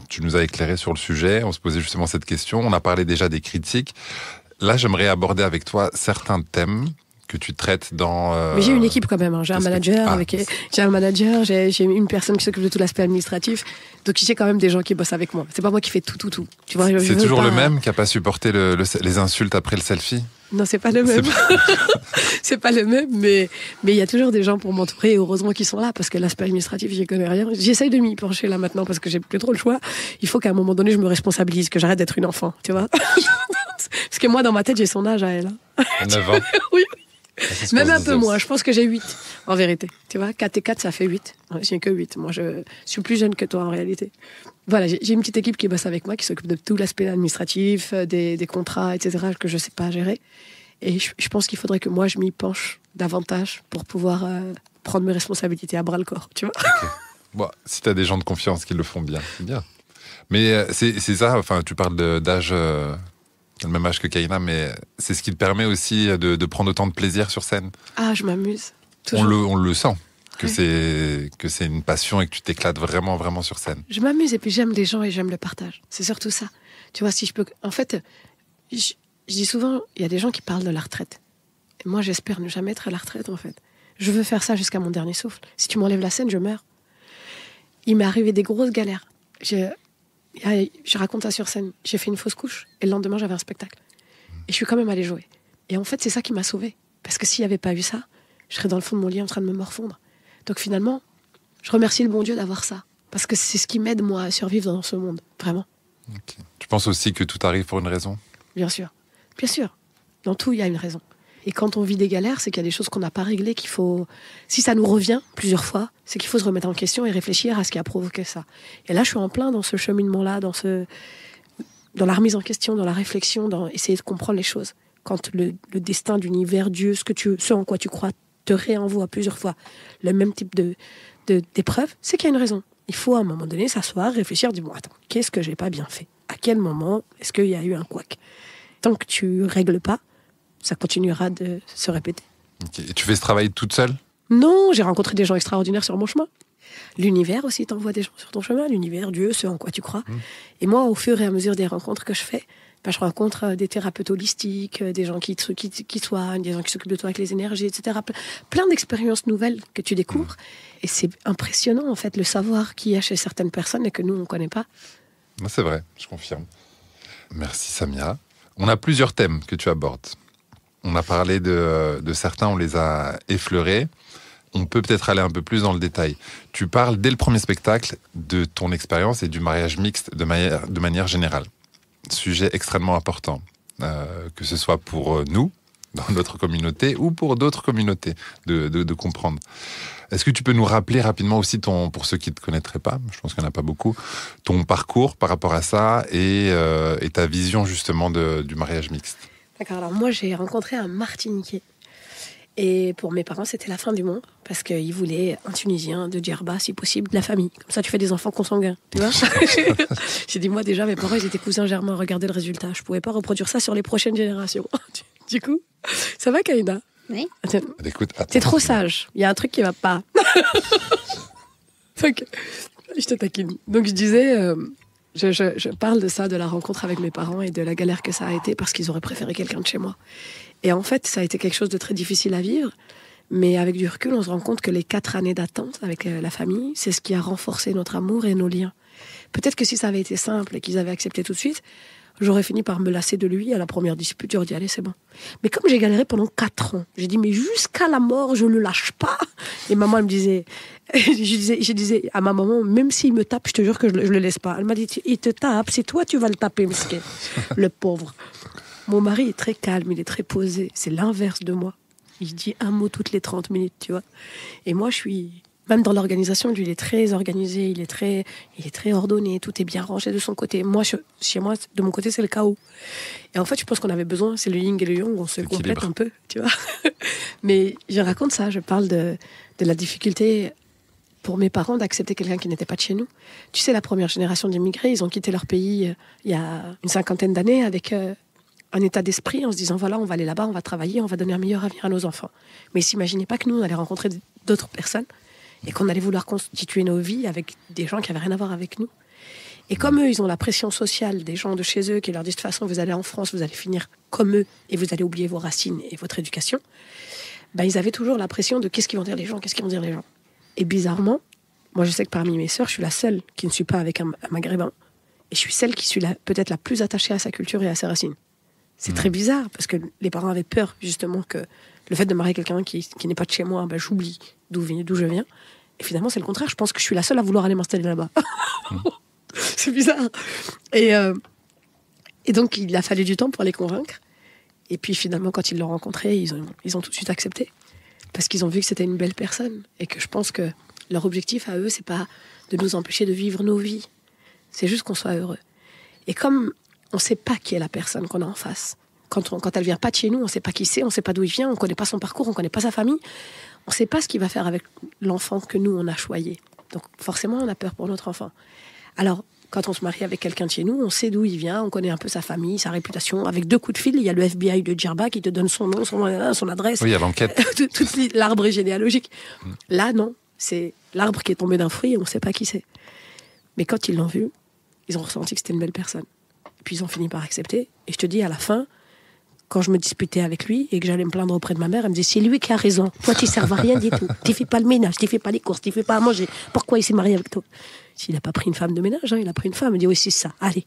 Tu nous as éclairé sur le sujet. On se posait justement cette question. On a parlé déjà des critiques. Là, j'aimerais aborder avec toi certains thèmes que tu traites dans... Mais j'ai une équipe quand même. Hein. J'ai un manager, j'ai une personne qui s'occupe de tout l'aspect administratif. Donc j'ai quand même des gens qui bossent avec moi. C'est pas moi qui fais tout. Tu vois, c'est toujours le même qui n'a pas supporté les insultes après le selfie ? Non, c'est pas le même. C'est pas le même, mais il y a toujours des gens pour m'entourer, et heureusement qu'ils sont là, parce que l'aspect administratif, j'y connais rien. J'essaye de m'y pencher là maintenant, parce que j'ai plus trop le choix. Il faut qu'à un moment donné, je me responsabilise, que j'arrête d'être une enfant, tu vois. Parce que moi, dans ma tête, j'ai son âge à elle. 9 ans. Oui. Même un peu moins, je pense que j'ai 8, en vérité. Tu vois, 4 et 4, ça fait 8. J'ai que 8. Moi, je suis plus jeune que toi, en réalité. Voilà, j'ai une petite équipe qui bosse avec moi, qui s'occupe de tout l'aspect administratif, des contrats, etc., que je ne sais pas gérer. Et je pense qu'il faudrait que moi, je m'y penche davantage pour pouvoir prendre mes responsabilités à bras-le-corps, tu vois. Okay. Bon, si tu as des gens de confiance qui le font bien, c'est bien. Mais c'est ça, enfin, tu parles d'âge... le même âge que Kaina, mais c'est ce qui te permet aussi de prendre autant de plaisir sur scène. Ah, je m'amuse. On le sent, que c'est une passion et que tu t'éclates vraiment, vraiment sur scène. Je m'amuse et puis j'aime les gens et j'aime le partage. C'est surtout ça. Tu vois, si je peux... En fait, je dis souvent, il y a des gens qui parlent de la retraite. Et moi, j'espère ne jamais être à la retraite, en fait. Je veux faire ça jusqu'à mon dernier souffle. Si tu m'enlèves la scène, je meurs. Il m'est arrivé des grosses galères. Je raconte ça sur scène. J'ai fait une fausse couche et le lendemain, j'avais un spectacle. Et je suis quand même allée jouer. Et en fait, c'est ça qui m'a sauvée. Parce que s'il n'y avait pas eu ça, je serais dans le fond de mon lit en train de me morfondre. Donc finalement, je remercie le bon Dieu d'avoir ça. Parce que c'est ce qui m'aide, moi, à survivre dans ce monde. Vraiment. Okay. Tu penses aussi que tout arrive pour une raison ? Bien sûr. Bien sûr. Dans tout, il y a une raison. Et quand on vit des galères, c'est qu'il y a des choses qu'on n'a pas réglées, qu'il faut... Si ça nous revient plusieurs fois, c'est qu'il faut se remettre en question et réfléchir à ce qui a provoqué ça. Et là, je suis en plein dans ce cheminement-là, dans la remise en question, dans la réflexion, dans essayer de comprendre les choses. Quand le destin, l'univers, Dieu, ce en quoi tu crois, te réenvoie plusieurs fois le même type d'épreuve, c'est qu'il y a une raison. Il faut à un moment donné s'asseoir, réfléchir, dire, bon, attends, qu'est-ce que j'ai pas bien fait ? À quel moment est-ce qu'il y a eu un couac ? Tant que tu règles pas, ça continuera de se répéter. Okay. Et tu fais ce travail toute seule ? Non, j'ai rencontré des gens extraordinaires sur mon chemin. L'univers aussi t'envoie des gens sur ton chemin. L'univers, Dieu, ce en quoi tu crois. Et moi, au fur et à mesure des rencontres que je fais, je rencontre des thérapeutes holistiques, des gens qui soignent, des gens qui s'occupent de toi avec les énergies, etc. Plein d'expériences nouvelles que tu découvres. Et c'est impressionnant, en fait, le savoir qu'il y a chez certaines personnes et que nous, on ne connaît pas. C'est vrai, je confirme. Merci, Samia. On a plusieurs thèmes que tu abordes. On a parlé de certains, on les a effleurés. On peut peut-être aller un peu plus dans le détail. Tu parles dès le premier spectacle de ton expérience et du mariage mixte de manière générale. Sujet extrêmement important, que ce soit pour nous, dans notre communauté, ou pour d'autres communautés, de comprendre. Est-ce que tu peux nous rappeler rapidement aussi, pour ceux qui ne te connaîtraient pas, je pense qu'il n'y en a pas beaucoup, ton parcours par rapport à ça et ta vision justement du mariage mixte ? D'accord, alors moi j'ai rencontré un Martiniquais. Et pour mes parents, c'était la fin du monde, parce qu'ils voulaient un Tunisien de Djerba, si possible, de la famille. Comme ça, tu fais des enfants consanguins, tu vois. J'ai dit, moi déjà, mes parents, ils étaient cousins germains, regardez le résultat. Je pouvais pas reproduire ça sur les prochaines générations. Du coup, ça va, Kaina ? Oui. Écoute, t'es trop sage, il y a un truc qui va pas. Donc, je te taquine. Donc je disais... Je parle de ça, de la rencontre avec mes parents et de la galère que ça a été parce qu'ils auraient préféré quelqu'un de chez moi. Et en fait, ça a été quelque chose de très difficile à vivre. Mais avec du recul, on se rend compte que les 4 années d'attente avec la famille, c'est ce qui a renforcé notre amour et nos liens. Peut-être que si ça avait été simple et qu'ils avaient accepté tout de suite, j'aurais fini par me lasser de lui à la première dispute. J'aurais dit, allez, c'est bon. Mais comme j'ai galéré pendant 4 ans, j'ai dit, mais jusqu'à la mort, je ne le lâche pas. Et maman, elle me disait... Je disais à ma maman, même s'il me tape, je te jure que je le laisse pas. Elle m'a dit, il te tape, c'est toi tu vas le taper, miskin. Le pauvre. Mon mari est très calme, il est très posé. C'est l'inverse de moi. Il dit un mot toutes les 30 minutes, tu vois. Et moi, je suis... Même dans l'organisation, lui, il est très organisé, il est très ordonné, tout est bien rangé de son côté. Moi, chez moi, de mon côté, c'est le chaos. Et en fait, je pense qu'on avait besoin, c'est le yin et le yang, on se complète un peu, tu vois. Mais je raconte ça, je parle de la difficulté... pour mes parents d'accepter quelqu'un qui n'était pas de chez nous. Tu sais, la première génération d'immigrés, ils ont quitté leur pays il y a une 50aine d'années avec un état d'esprit en se disant, voilà, on va aller là-bas, on va travailler, on va donner un meilleur avenir à nos enfants. Mais ils ne s'imaginaient pas que nous, on allait rencontrer d'autres personnes et qu'on allait vouloir constituer nos vies avec des gens qui n'avaient rien à voir avec nous. Et comme eux, ils ont la pression sociale des gens de chez eux qui leur disent, de toute façon, vous allez en France, vous allez finir comme eux et vous allez oublier vos racines et votre éducation, ils avaient toujours la pression de qu'est-ce qu'ils vont dire les gens. Et bizarrement, moi je sais que parmi mes sœurs, je suis la seule qui ne suis pas avec un maghrébin. Et je suis celle qui suis peut-être la plus attachée à sa culture et à ses racines. C'est très bizarre, parce que les parents avaient peur, justement, que le fait de marier quelqu'un qui n'est pas de chez moi, j'oublie d'où je viens. Et finalement, c'est le contraire. Je pense que je suis la seule à vouloir aller m'installer là-bas. C'est bizarre. Et donc, il a fallu du temps pour les convaincre. Et puis, finalement, quand ils l'ont rencontré, ils ont tout de suite accepté. Parce qu'ils ont vu que c'était une belle personne. Et que je pense que leur objectif à eux, c'est pas de nous empêcher de vivre nos vies. C'est juste qu'on soit heureux. Et comme on ne sait pas qui est la personne qu'on a en face, quand elle vient pas de chez nous, on ne sait pas qui c'est, on ne sait pas d'où il vient, on ne connaît pas son parcours, on ne connaît pas sa famille, on ne sait pas ce qu'il va faire avec l'enfant que nous, on a choyé. Donc forcément, on a peur pour notre enfant. Alors, quand on se marie avec quelqu'un de chez nous, on sait d'où il vient, on connaît un peu sa famille, sa réputation. Avec 2 coups de fil, il y a le FBI de Djerba qui te donne son nom, son adresse. Oui, il y a l'enquête. Tout l'arbre généalogique. Là, non. C'est l'arbre qui est tombé d'un fruit et on ne sait pas qui c'est. Mais quand ils l'ont vu, ils ont ressenti que c'était une belle personne. Et puis ils ont fini par accepter. Et je te dis, à la fin, quand je me disputais avec lui et que j'allais me plaindre auprès de ma mère, elle me disait, c'est lui qui a raison. Toi, tu ne sers à rien du tout. Tu ne fais pas le ménage, tu ne fais pas les courses, tu ne fais pas à manger. Pourquoi il s'est marié avec toi? Il n'a pas pris une femme de ménage, il a pris une femme. Il dit, oui, c'est ça, allez.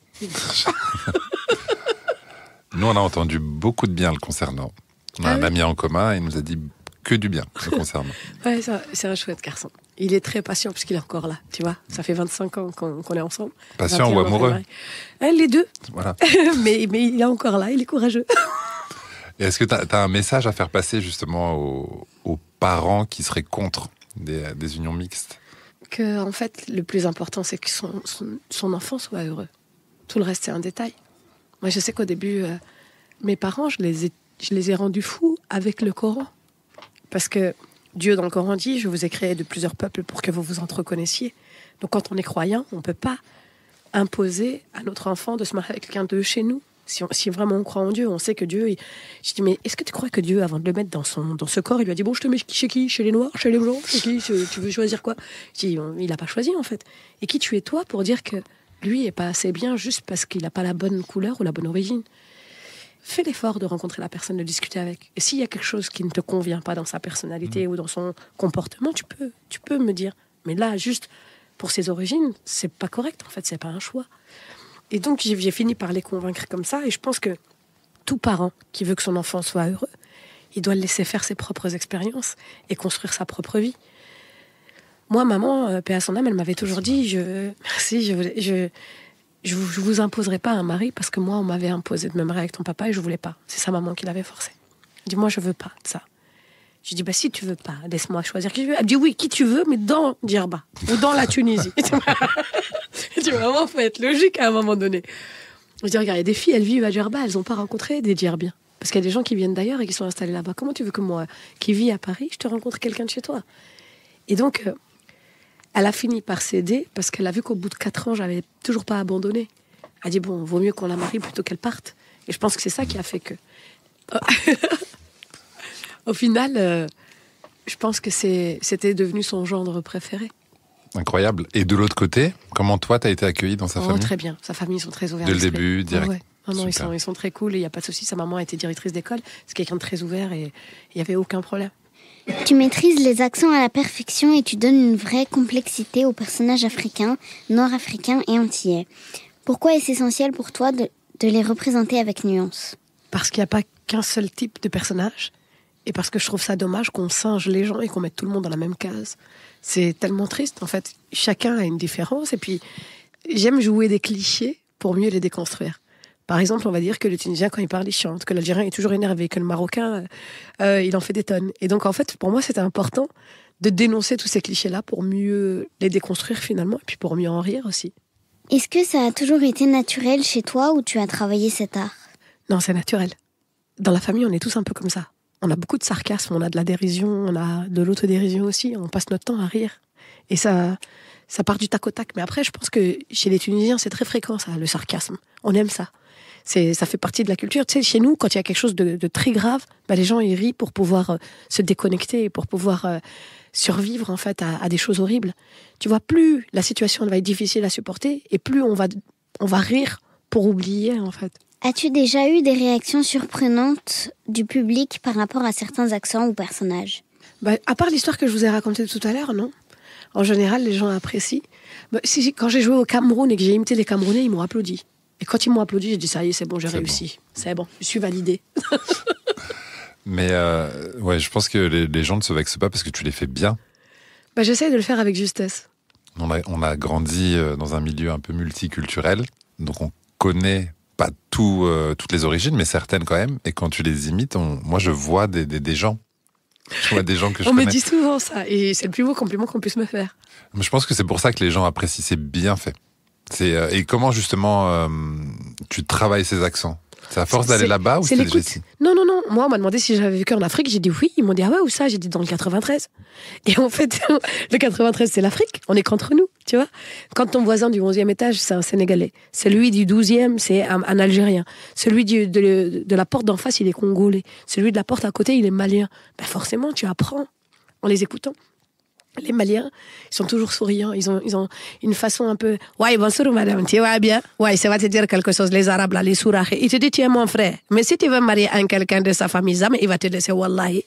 Nous, on a entendu beaucoup de bien le concernant. On a un ami en commun et il nous a dit que du bien le concernant. Ouais, c'est un chouette garçon. Il est très patient puisqu'il est encore là, tu vois. Ça fait 25 ans qu'on est ensemble. Patient ou amoureux? Les deux. Voilà. mais il est encore là, il est courageux. Et est-ce que tu as un message à faire passer justement aux parents qui seraient contre des unions mixtes? Que, en fait, le plus important, c'est que son enfant soit heureux. Tout le reste, c'est un détail. Moi, je sais qu'au début, mes parents, je les ai rendus fous avec le Coran. Parce que Dieu, dans le Coran, dit « Je vous ai créé de plusieurs peuples pour que vous vous entreconnaissiez ». Donc, quand on est croyant, on ne peut pas imposer à notre enfant de se marier avec quelqu'un de chez nous. Si vraiment on croit en Dieu, on sait que Dieu... Je dis, mais est-ce que tu crois que Dieu, avant de le mettre dans ce corps, il lui a dit, bon, je te mets chez qui? Chez les Noirs? Chez les Blancs? Chez qui? Tu veux choisir quoi? Je dis, il n'a pas choisi, en fait. Et qui tu es, toi, pour dire que lui est pas assez bien juste parce qu'il n'a pas la bonne couleur ou la bonne origine? Fais l'effort de rencontrer la personne, de discuter avec. Et s'il y a quelque chose qui ne te convient pas dans sa personnalité ou dans son comportement, tu peux me dire. Mais là, juste pour ses origines, c'est pas correct, en fait, c'est pas un choix. Et donc, j'ai fini par les convaincre comme ça. Et je pense que tout parent qui veut que son enfant soit heureux, il doit le laisser faire ses propres expériences et construire sa propre vie. Moi, maman, paix à son âme, elle m'avait toujours dit, je vous imposerai pas un mari parce que moi, on m'avait imposé de me marier avec ton papa et je voulais pas. C'est sa maman qui l'avait forcé. Elle dit, moi, je veux pas de ça. Je dis, si tu veux pas, laisse-moi choisir qui je veux. Elle me dit, oui, qui tu veux, mais dans Djerba ou dans la Tunisie. Je dis, maman, faut être logique à un moment donné. Je dis, regarde, il y a des filles, elles vivent à Djerba, elles n'ont pas rencontré des Djerbiens. Parce qu'il y a des gens qui viennent d'ailleurs et qui sont installés là-bas. Comment tu veux que moi, qui vis à Paris, je te rencontre quelqu'un de chez toi? Et donc, elle a fini par céder parce qu'elle a vu qu'au bout de 4 ans, j'avais toujours pas abandonné. Elle a dit, bon, vaut mieux qu'on la marie plutôt qu'elle parte. Et je pense que c'est ça qui a fait que... Au final, je pense que c'était devenu son gendre préféré. Incroyable. Et de l'autre côté, comment toi, tu as été accueillie dans sa famille? Très bien. Sa famille, ils sont très ouverts. Dès le début, direct. Ouais. Non, ils sont très cool et il n'y a pas de souci. Sa maman a été directrice d'école. C'est quelqu'un de très ouvert et il n'y avait aucun problème. Tu maîtrises les accents à la perfection et tu donnes une vraie complexité aux personnages africains, nord-africains et antillais. Pourquoi est-ce essentiel pour toi de les représenter avec nuance? Parce qu'il n'y a pas qu'un seul type de personnage. Et parce que je trouve ça dommage qu'on singe les gens et qu'on mette tout le monde dans la même case. C'est tellement triste, en fait. Chacun a une différence. Et puis, j'aime jouer des clichés pour mieux les déconstruire. Par exemple, on va dire que le Tunisien, quand il parle, il chante. Que l'Algérien est toujours énervé. Que le Marocain, il en fait des tonnes. Et donc, en fait, pour moi, c'était important de dénoncer tous ces clichés-là pour mieux les déconstruire, finalement. Et puis pour mieux en rire aussi. Est-ce que ça a toujours été naturel chez toi ou tu as travaillé cet art? Non, c'est naturel. Dans la famille, on est tous un peu comme ça. On a beaucoup de sarcasme, on a de la dérision, on a de l'autodérision aussi. On passe notre temps à rire. Et ça part du tac au tac. Mais après, je pense que chez les Tunisiens, c'est très fréquent, ça, le sarcasme. On aime ça. Ça fait partie de la culture. Tu sais, chez nous, quand il y a quelque chose de très grave, les gens, ils rient pour pouvoir se déconnecter, pour pouvoir survivre, en fait, à des choses horribles. Tu vois, plus la situation va être difficile à supporter, et plus on va rire pour oublier, en fait. As-tu déjà eu des réactions surprenantes du public par rapport à certains accents ou personnages? À part l'histoire que je vous ai racontée tout à l'heure, non. En général, les gens apprécient. Quand j'ai joué au Cameroun et que j'ai imité les Camerounais, ils m'ont applaudi. Et quand ils m'ont applaudi, j'ai dit ça y est, c'est bon, j'ai réussi. Bon. C'est bon, je suis validée. Mais ouais, je pense que les gens ne se vexent pas parce que tu les fais bien. Bah, j'essaye de le faire avec justesse. On a grandi dans un milieu un peu multiculturel, donc on connaît pas toutes les origines, mais certaines quand même. Et quand tu les imites, moi je vois des gens. Je vois des gens que je connais. On me dit souvent ça, et c'est le plus beau compliment qu'on puisse me faire. Je pense que c'est pour ça que les gens apprécient, c'est bien fait. Et comment justement tu travailles ces accents? C'est à force d'aller là-bas ou c'est déjà ici? Non. Moi, on m'a demandé si j'avais vécu en Afrique. J'ai dit oui. Ils m'ont dit ah ouais, où ça? J'ai dit dans le 93. Et en fait, le 93, c'est l'Afrique. On est qu'entre nous, tu vois. Quand ton voisin du 11e étage, c'est un Sénégalais. Celui du 12e, c'est un Algérien. Celui de la porte d'en face, il est Congolais. Celui de la porte à côté, il est Malien. Ben forcément, tu apprends en les écoutant. Les Maliens, ils sont toujours souriants. Ils ont une façon un peu. Ouais, bonjour madame, tu vas bien? Ouais, ça va te dire quelque chose. Les Arabes là, les Sourahés. Ils te disent tu es mon frère. Mais si tu veux marier quelqu'un de sa famille, jamais il va te laisser wallahi.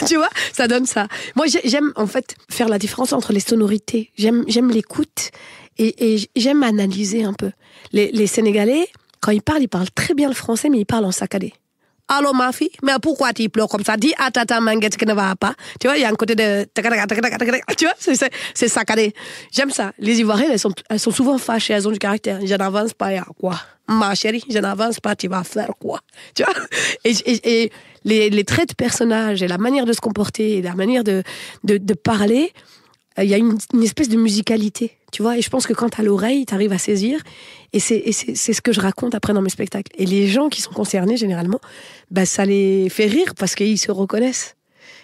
Tu vois, ça donne ça. Moi, j'aime en fait faire la différence entre les sonorités. J'aime l'écoute et j'aime analyser un peu. Les Sénégalais, quand ils parlent très bien le français, mais ils parlent en saccadé. Allô ma fille, mais pourquoi tu pleures comme ça? Dis à tata manguette qui ne va pas. Tu vois, il y a un côté de... Tu vois, c'est saccadé. J'aime ça. Les Ivoiriennes, elles sont souvent fâchées, elles ont du caractère. Je n'avance pas, à quoi? Ma chérie, je n'avance pas, tu vas faire quoi? Tu vois? Et les traits de personnages et la manière de se comporter et la manière de parler, il y a une espèce de musicalité, tu vois, et je pense que quand t'as l'oreille, t'arrives à saisir, et c'est ce que je raconte après dans mes spectacles. Et les gens qui sont concernés, généralement, bah, ça les fait rire parce qu'ils se reconnaissent.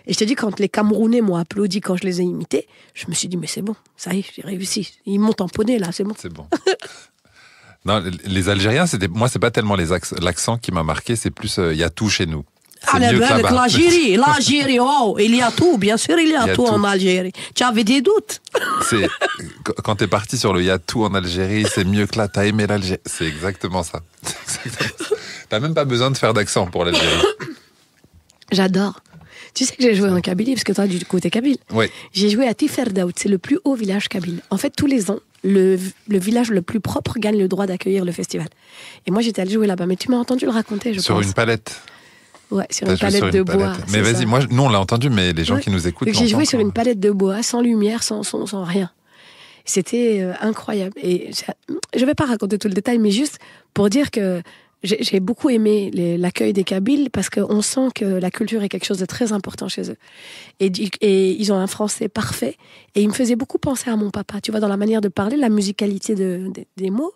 Et je te dis, quand les Camerounais m'ont applaudi quand je les ai imités, je me suis dit, mais c'est bon, ça y est, j'ai réussi. Ils m'ont tamponné, là, c'est bon. C'est bon. Non, les Algériens, moi, c'est pas tellement l'accent qui m'a marqué, c'est plus, il y a tout chez nous. C'est mieux que là-bas. L'Algérie, oh, il y a tout, bien sûr, il y a tout en Algérie. Tu avais des doutes? Quand t'es parti sur le y a tout en Algérie, c'est mieux que là, t'as aimé l'Algérie. C'est exactement ça. T'as même pas besoin de faire d'accent pour l'Algérie. J'adore. Tu sais que j'ai joué en Kabylie, parce que toi, du côté kabyle. Oui. J'ai joué à Tiferdaout, c'est le plus haut village kabyle. En fait, tous les ans, le village le plus propre gagne le droit d'accueillir le festival. Et moi, j'étais allée jouer là-bas, mais tu m'as entendu le raconter, je pense. Sur une palette. Ouais, sur une palette de bois. Mais vas-y, nous on l'a entendu, mais les gens qui nous écoutent. J'ai joué sur une palette de bois, sans lumière, sans son, sans rien. C'était incroyable. Et je vais pas raconter tout le détail, mais juste pour dire que j'ai beaucoup aimé l'accueil des Kabyles parce qu'on sent que la culture est quelque chose de très important chez eux. Et ils ont un français parfait. Et ils me faisaient beaucoup penser à mon papa. Tu vois, dans la manière de parler, la musicalité des mots.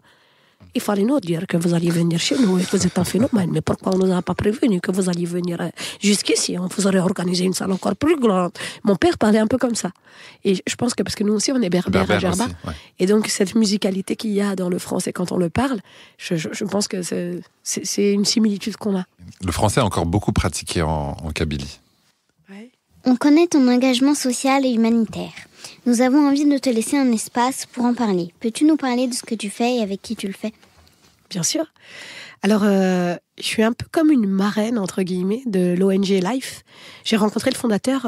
Il fallait nous dire que vous alliez venir chez nous et que vous êtes un phénomène. Mais pourquoi on ne nous a pas prévenu que vous alliez venir jusqu'ici? On vous aurait organisé une salle encore plus grande. Mon père parlait un peu comme ça. Et je pense que parce que nous aussi, on est berbères à Djerba. Ouais. Et donc, cette musicalité qu'il y a dans le français quand on le parle, je pense que c'est une similitude qu'on a. Le français est encore beaucoup pratiqué en Kabylie. Ouais. On connaît ton engagement social et humanitaire. Nous avons envie de te laisser un espace pour en parler. Peux-tu nous parler de ce que tu fais et avec qui tu le fais? Bien sûr. Alors, je suis un peu comme une marraine, entre guillemets, de l'ONG Life. J'ai rencontré le fondateur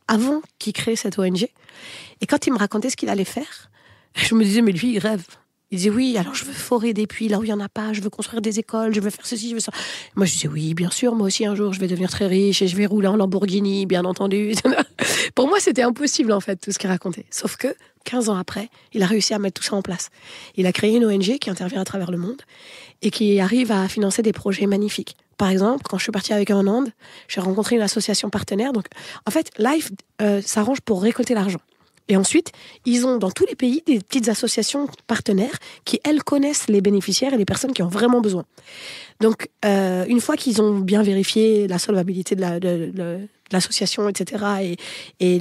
avant qu'il crée cette ONG. Et quand il me racontait ce qu'il allait faire, je me disais, mais lui, il rêve. Il disait, oui, alors je veux forer des puits là où il n'y en a pas, je veux construire des écoles, je veux faire ceci, je veux ça. Moi, je disais, oui, bien sûr, moi aussi, un jour, je vais devenir très riche et je vais rouler en Lamborghini, bien entendu. Pour moi, c'était impossible, en fait, tout ce qu'il racontait. Sauf que, 15 ans après, il a réussi à mettre tout ça en place. Il a créé une ONG qui intervient à travers le monde et qui arrive à financer des projets magnifiques. Par exemple, quand je suis partie avec eux en Inde, j'ai rencontré une association partenaire. Donc, en fait, Life s'arrange pour récolter l'argent. Et ensuite, ils ont dans tous les pays des petites associations partenaires qui, elles, connaissent les bénéficiaires et les personnes qui ont vraiment besoin. Donc, une fois qu'ils ont bien vérifié la solvabilité de l'association, etc., et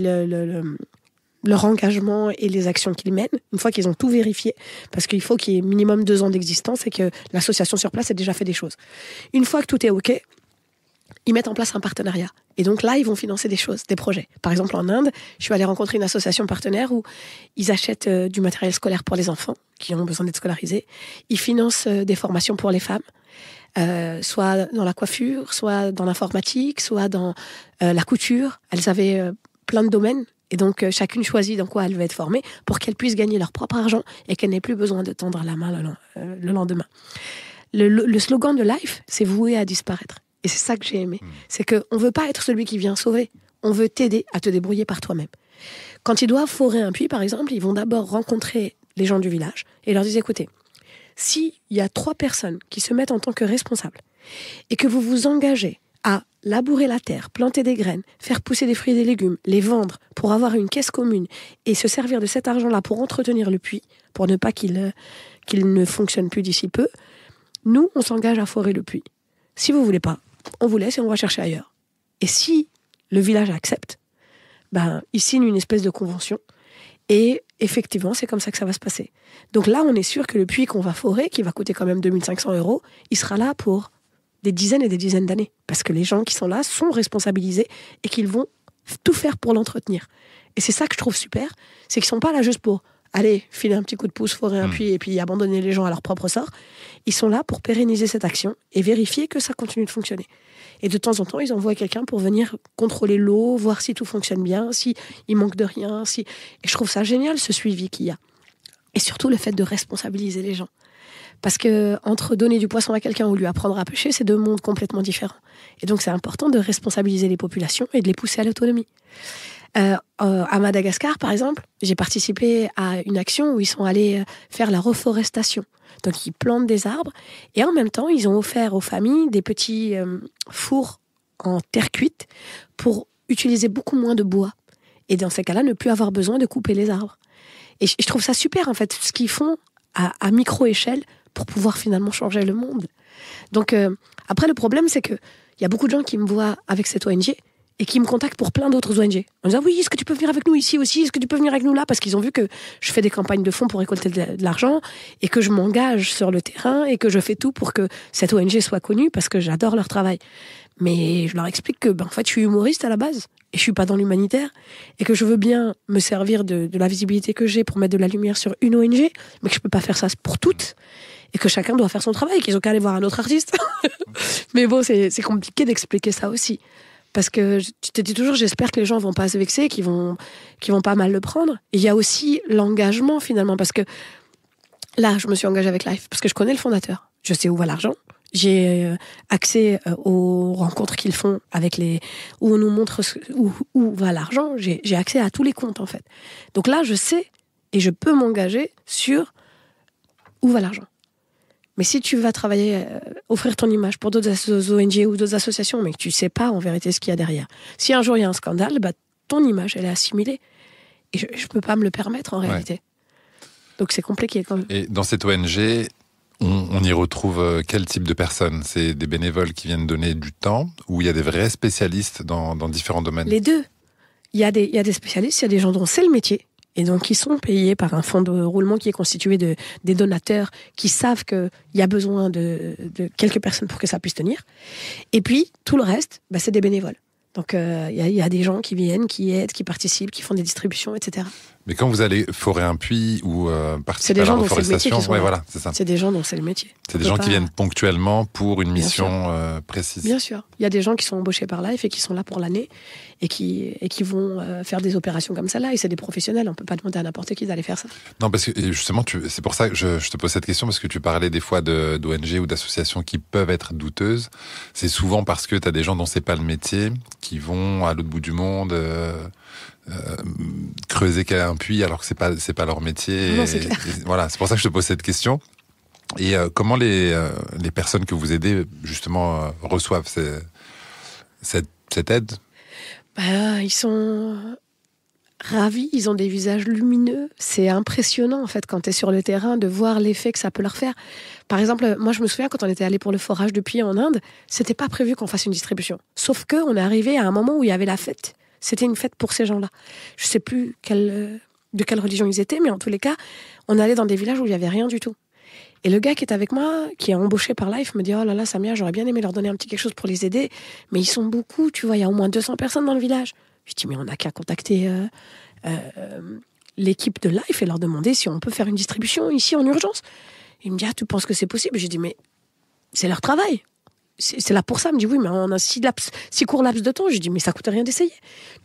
leur engagement et les actions qu'ils mènent, une fois qu'ils ont tout vérifié, parce qu'il faut qu'il y ait minimum 2 ans d'existence et que l'association sur place ait déjà fait des choses. Une fois que tout est OK, ils mettent en place un partenariat. Et donc là, ils vont financer des choses, des projets. Par exemple, en Inde, je suis allée rencontrer une association partenaire où ils achètent du matériel scolaire pour les enfants qui ont besoin d'être scolarisés. Ils financent des formations pour les femmes, soit dans la coiffure, soit dans l'informatique, soit dans la couture. Elles avaient plein de domaines. Et donc, chacune choisit dans quoi elle veut être formée pour qu'elles puissent gagner leur propre argent et qu'elles n'aient plus besoin de tendre la main le lendemain. Le slogan de Life, c'est voué à disparaître. Et c'est ça que j'ai aimé. C'est qu'on ne veut pas être celui qui vient sauver. On veut t'aider à te débrouiller par toi-même. Quand ils doivent forer un puits, par exemple, ils vont d'abord rencontrer les gens du village et leur disent, écoutez, s'il y a 3 personnes qui se mettent en tant que responsables et que vous vous engagez à labourer la terre, planter des graines, faire pousser des fruits et des légumes, les vendre pour avoir une caisse commune et se servir de cet argent-là pour entretenir le puits, pour ne pas qu'il ne fonctionne plus d'ici peu, nous, on s'engage à forer le puits. Si vous voulez pas, on vous laisse et on va chercher ailleurs. Et si le village accepte, il signe une espèce de convention. Et effectivement, c'est comme ça que ça va se passer. Donc là, on est sûr que le puits qu'on va forer, qui va coûter quand même 2500 €, il sera là pour des dizaines et des dizaines d'années. Parce que les gens qui sont là sont responsabilisés et qu'ils vont tout faire pour l'entretenir. Et c'est ça que je trouve super, c'est qu'ils sont pas là juste pour aller filer un petit coup de pouce, forer un puits et puis abandonner les gens à leur propre sort. Ils sont là pour pérenniser cette action et vérifier que ça continue de fonctionner. Et de temps en temps, ils envoient quelqu'un pour venir contrôler l'eau, voir si tout fonctionne bien, si il manque de rien. Et je trouve ça génial, ce suivi qu'il y a. Et surtout, le fait de responsabiliser les gens. Parce que entre donner du poisson à quelqu'un ou lui apprendre à pêcher, c'est 2 mondes complètement différents. Et donc, c'est important de responsabiliser les populations et de les pousser à l'autonomie. À Madagascar, par exemple, j'ai participé à une action où ils sont allés faire la reforestation. Donc, ils plantent des arbres et en même temps, ils ont offert aux familles des petits fours en terre cuite pour utiliser beaucoup moins de bois. Et dans ces cas-là, ne plus avoir besoin de couper les arbres. Et je trouve ça super, en fait, ce qu'ils font à micro-échelle pour pouvoir finalement changer le monde. Donc, après, le problème, c'est qu'il y a beaucoup de gens qui me voient avec cette ONG et qui me contactent pour plein d'autres ONG. En disant, oui, est-ce que tu peux venir avec nous ici aussi? Est-ce que tu peux venir avec nous là? Parce qu'ils ont vu que je fais des campagnes de fonds pour récolter de l'argent et que je m'engage sur le terrain et que je fais tout pour que cette ONG soit connue parce que j'adore leur travail. Mais je leur explique que, en fait, je suis humoriste à la base et je suis pas dans l'humanitaire et que je veux bien me servir de la visibilité que j'ai pour mettre de la lumière sur une ONG, mais que je peux pas faire ça pour toutes et que chacun doit faire son travail, qu'ils ont qu'à aller voir un autre artiste. Mais bon, c'est compliqué d'expliquer ça aussi. Parce que tu te dis toujours, j'espère que les gens vont pas se vexer, qu'ils vont pas mal le prendre. Et il y a aussi l'engagement finalement, parce que là, je me suis engagée avec Life, parce que je connais le fondateur. Je sais où va l'argent. J'ai accès aux rencontres qu'ils font avec où on nous montre où va l'argent. J'ai accès à tous les comptes en fait. Donc là, je sais et je peux m'engager sur où va l'argent. Mais si tu vas travailler, offrir ton image pour d'autres ONG ou d'autres associations, mais que tu ne sais pas en vérité ce qu'il y a derrière. Si un jour il y a un scandale, ton image, elle est assimilée. Et je ne peux pas me le permettre en réalité. Donc c'est compliqué quand même. Et dans cette ONG, on y retrouve quel type de personnes? C'est des bénévoles qui viennent donner du temps ou il y a des vrais spécialistes dans différents domaines? Les deux. Il y a des spécialistes, il y a des gens dont c'est le métier. Et donc, ils sont payés par un fonds de roulement qui est constitué des donateurs qui savent qu'il y a besoin de quelques personnes pour que ça puisse tenir. Et puis, tout le reste, c'est des bénévoles. Donc, il y a des gens qui viennent, qui aident, qui participent, qui font des distributions, etc. Mais quand vous allez forer un puits ou participer à la reforestation, voilà, c'est ça. C'est des gens dont c'est le métier. C'est des gens qui viennent ponctuellement pour une mission précise. Bien sûr. Il y a des gens qui sont embauchés par Life et qui sont là pour l'année et qui vont faire des opérations comme ça là. Et c'est des professionnels. On ne peut pas demander à n'importe qui d'aller faire ça. Non, parce que justement, c'est pour ça que je te pose cette question, parce que tu parlais des fois d'ONG ou d'associations qui peuvent être douteuses. C'est souvent parce que tu as des gens dont c'est pas le métier, qui vont à l'autre bout du monde creuser un puits alors que c'est pas leur métier. Non, c'est clair. Et voilà, c'est pour ça que je te pose cette question. Et comment les personnes que vous aidez justement reçoivent cette aide? Ils sont ravis, ils ont des visages lumineux. C'est impressionnant en fait quand tu es sur le terrain de voir l'effet que ça peut leur faire. Par exemple, moi je me souviens quand on était allé pour le forage de puits en Inde, c'était pas prévu qu'on fasse une distribution. Sauf que on est arrivé à un moment où il y avait la fête. C'était une fête pour ces gens-là. Je sais plus de quelle religion ils étaient, mais en tous les cas, on allait dans des villages où il y avait rien du tout. Et le gars qui est avec moi, qui est embauché par Life, me dit « Oh là là, Samia, j'aurais bien aimé leur donner un petit quelque chose pour les aider, mais ils sont beaucoup, tu vois, il y a au moins 200 personnes dans le village. » Je dis « Mais on n'a qu'à contacter l'équipe de Life et leur demander si on peut faire une distribution ici en urgence. » Il me dit « Ah, tu penses que c'est possible ?» J'ai dit « Mais c'est leur travail. c'est là pour ça. Elle me dit oui, mais on a si court laps de temps. Je dis mais ça coûte rien d'essayer.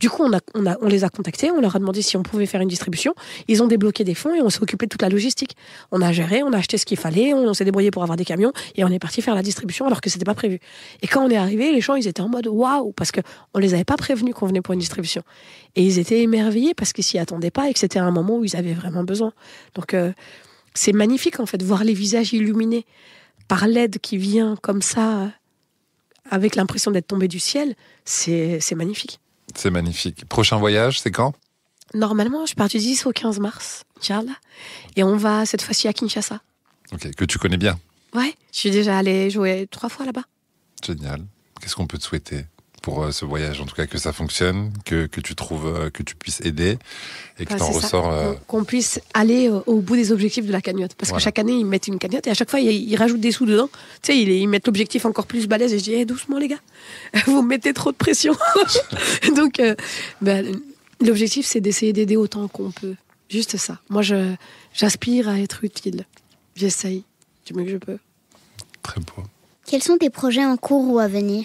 Du coup, on les a contactés, on leur a demandé si on pouvait faire une distribution. Ils ont débloqué des fonds et on s'est occupé de toute la logistique. On a géré, on a acheté ce qu'il fallait, on s'est débrouillé pour avoir des camions et on est parti faire la distribution alors que c'était pas prévu. Et quand on est arrivé, les gens ils étaient en mode waouh parce que on les avait pas prévenus qu'on venait pour une distribution. Et ils étaient émerveillés parce qu'ils s'y attendaient pas et que c'était un moment où ils avaient vraiment besoin. Donc c'est magnifique en fait voir les visages illuminés par l'aide qui vient comme ça. Avec l'impression d'être tombé du ciel, c'est magnifique. C'est magnifique. Prochain voyage, c'est quand ? Normalement, je pars du 10 au 15 mars, Inch'Allah. Et on va cette fois-ci à Kinshasa. Ok, que tu connais bien. Ouais, je suis déjà allée jouer 3 fois là-bas. Génial. Qu'est-ce qu'on peut te souhaiter pour ce voyage ? En tout cas, que ça fonctionne, que tu trouves, que tu puisses aider et que t'en ressors... Qu'on puisse aller au bout des objectifs de la cagnotte. Parce que chaque année, ils mettent une cagnotte et à chaque fois, ils rajoutent des sous dedans. Tu sais, ils mettent l'objectif encore plus balèze et je dis, doucement les gars, vous mettez trop de pression. Donc, l'objectif, c'est d'essayer d'aider autant qu'on peut. Juste ça. Moi, j'aspire à être utile. J'essaye du mieux que je peux. Très beau. Quels sont tes projets en cours ou à venir ?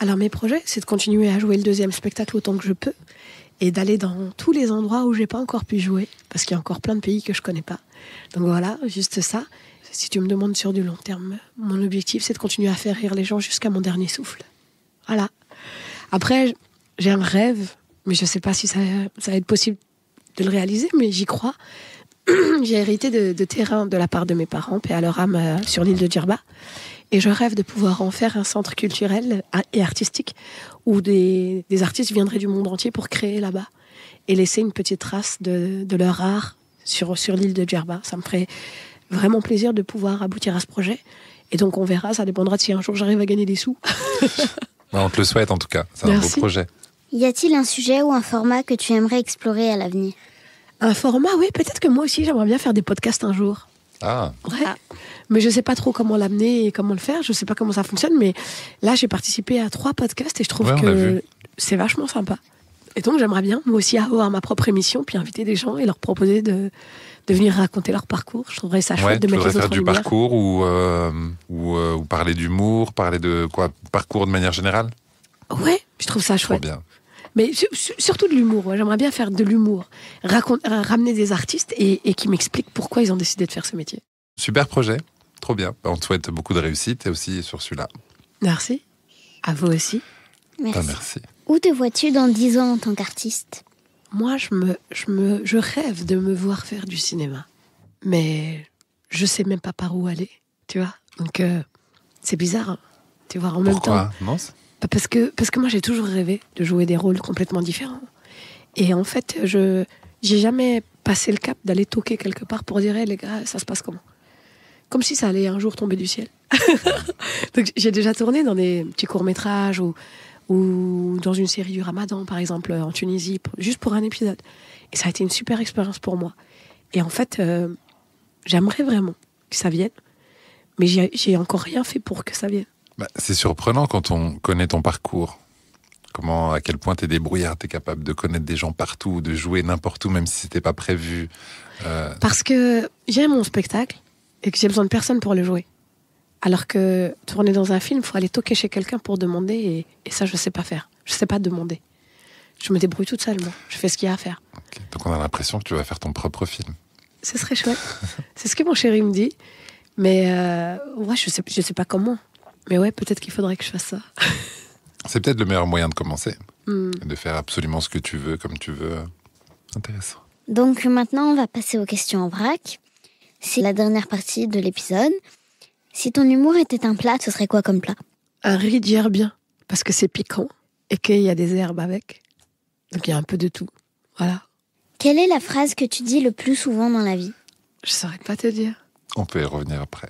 Alors mes projets, c'est de continuer à jouer le 2e spectacle autant que je peux et d'aller dans tous les endroits où j'ai pas encore pu jouer parce qu'il y a encore plein de pays que je connais pas. Donc voilà, juste ça. Si tu me demandes sur du long terme, mon objectif c'est de continuer à faire rire les gens jusqu'à mon dernier souffle. Voilà. Après, j'ai un rêve, mais je sais pas si ça va être possible de le réaliser, mais j'y crois. J'ai hérité de terrain de la part de mes parents, paix à leur âme, sur l'île de Djerba. Et je rêve de pouvoir en faire un centre culturel et artistique où des artistes viendraient du monde entier pour créer là-bas et laisser une petite trace de leur art sur l'île de Djerba. Ça me ferait vraiment plaisir de pouvoir aboutir à ce projet. Et donc on verra, ça dépendra de si un jour j'arrive à gagner des sous. On te le souhaite en tout cas, c'est un beau projet. Y a-t-il un sujet ou un format que tu aimerais explorer à l'avenir ? Un format, oui, peut-être que moi aussi j'aimerais bien faire des podcasts un jour. Ah. Ouais. Mais je sais pas trop comment l'amener et comment le faire. Je sais pas comment ça fonctionne, mais là j'ai participé à 3 podcasts et je trouve que c'est vachement sympa. Et donc j'aimerais bien moi aussi avoir ma propre émission, puis inviter des gens et leur proposer de venir raconter leur parcours. Je trouverais ça chouette de mettre les autres en lumière. Faire du parcours ou parler d'humour, parler de quoi ? Parcours de manière générale ? Ouais, je trouve ça chouette. Trop bien. Mais surtout de l'humour. Ouais. J'aimerais bien faire de l'humour. Ramener des artistes et qui m'expliquent pourquoi ils ont décidé de faire ce métier. Super projet. Trop bien. On te souhaite beaucoup de réussite et aussi sur celui-là. Merci. À vous aussi. Merci. Merci. Où te vois-tu dans 10 ans en tant qu'artiste ? Moi, je rêve de me voir faire du cinéma. Mais je sais même pas par où aller. Tu vois ? Donc, c'est bizarre. Hein, tu vois, en même temps. Pourquoi ? Non ? Parce que moi, j'ai toujours rêvé de jouer des rôles complètement différents. Et en fait, j'ai jamais passé le cap d'aller toquer quelque part pour dire hey, les gars, ça se passe comment ? Comme si ça allait un jour tomber du ciel. Donc, j'ai déjà tourné dans des petits courts-métrages ou dans une série du Ramadan, par exemple, en Tunisie, juste pour un épisode. Et ça a été une super expérience pour moi. Et en fait, j'aimerais vraiment que ça vienne, mais j'ai encore rien fait pour que ça vienne. C'est surprenant quand on connaît ton parcours. À quel point t'es débrouillard, t'es capable de connaître des gens partout, de jouer n'importe où, même si c'était pas prévu. Parce que j'aime mon spectacle et que j'ai besoin de personne pour le jouer. Alors que tourner dans un film, il faut aller toquer chez quelqu'un pour demander et ça, je sais pas faire. Je sais pas demander. Je me débrouille toute seule, moi. Je fais ce qu'il y a à faire. Okay. Donc on a l'impression que tu vas faire ton propre film. Ce serait chouette. C'est ce que mon chéri me dit. Mais ouais, je sais pas comment. Mais ouais, peut-être qu'il faudrait que je fasse ça. C'est peut-être le meilleur moyen de commencer. De faire absolument ce que tu veux, comme tu veux. Intéressant. Donc maintenant, on va passer aux questions en vrac. C'est la dernière partie de l'épisode. Si ton humour était un plat, ce serait quoi comme plat ? Un riz d'herbien, parce que c'est piquant et qu'il y a des herbes avec. Donc il y a un peu de tout. Voilà. Quelle est la phrase que tu dis le plus souvent dans la vie ? Je saurais pas te dire. On peut y revenir après.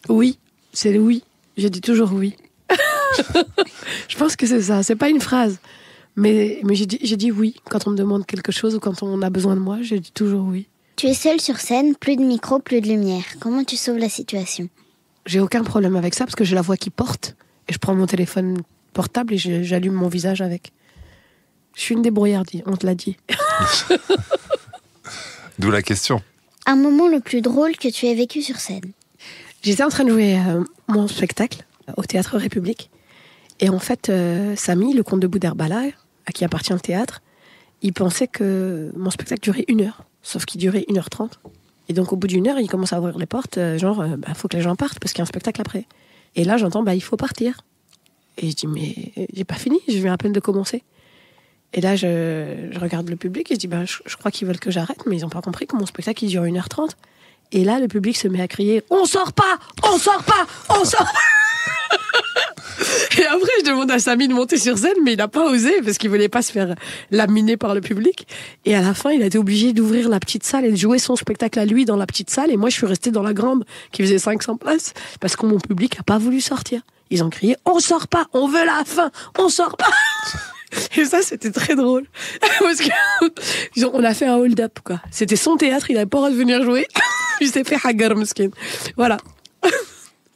Oui, c'est le oui. Je dis toujours oui. Je pense que c'est ça. C'est pas une phrase. Mais j'ai dit oui. Quand on me demande quelque chose ou quand on a besoin de moi, je dis toujours oui. Tu es seule sur scène, plus de micro, plus de lumière. Comment tu sauves la situation ? J'ai aucun problème avec ça parce que j'ai la voix qui porte. Et je prends mon téléphone portable et j'allume mon visage avec. Je suis une débrouillardie, on te l'a dit. D'où la question. Un moment le plus drôle que tu aies vécu sur scène ? J'étais en train de jouer mon spectacle au Théâtre République. Et en fait, Samy, le comte de Boudherbala, à qui appartient le théâtre, il pensait que mon spectacle durait 1 heure. Sauf qu'il durait 1h30. Et donc, au bout d'1 heure, il commence à ouvrir les portes, faut que les gens partent parce qu'il y a un spectacle après. Et là, j'entends, il faut partir. Et je dis, mais j'ai pas fini, je viens à peine de commencer. Et là, je regarde le public et je dis, je crois qu'ils veulent que j'arrête, mais ils ont pas compris que mon spectacle, il dure 1h30. Et là, le public se met à crier, on sort pas, on sort pas, on sort pas. Et après, je demande à Samy de monter sur scène, mais il n'a pas osé parce qu'il voulait pas se faire laminer par le public. Et à la fin, il a été obligé d'ouvrir la petite salle et de jouer son spectacle à lui dans la petite salle. Et moi, je suis restée dans la grande qui faisait 500 places parce que mon public n'a pas voulu sortir. Ils ont crié, on sort pas, on veut la fin, on sort pas. Et ça, c'était très drôle. Parce que on a fait un hold-up, quoi. C'était son théâtre, il n'avait pas le droit de venir jouer. Il s'est fait hagar, meskin. Voilà.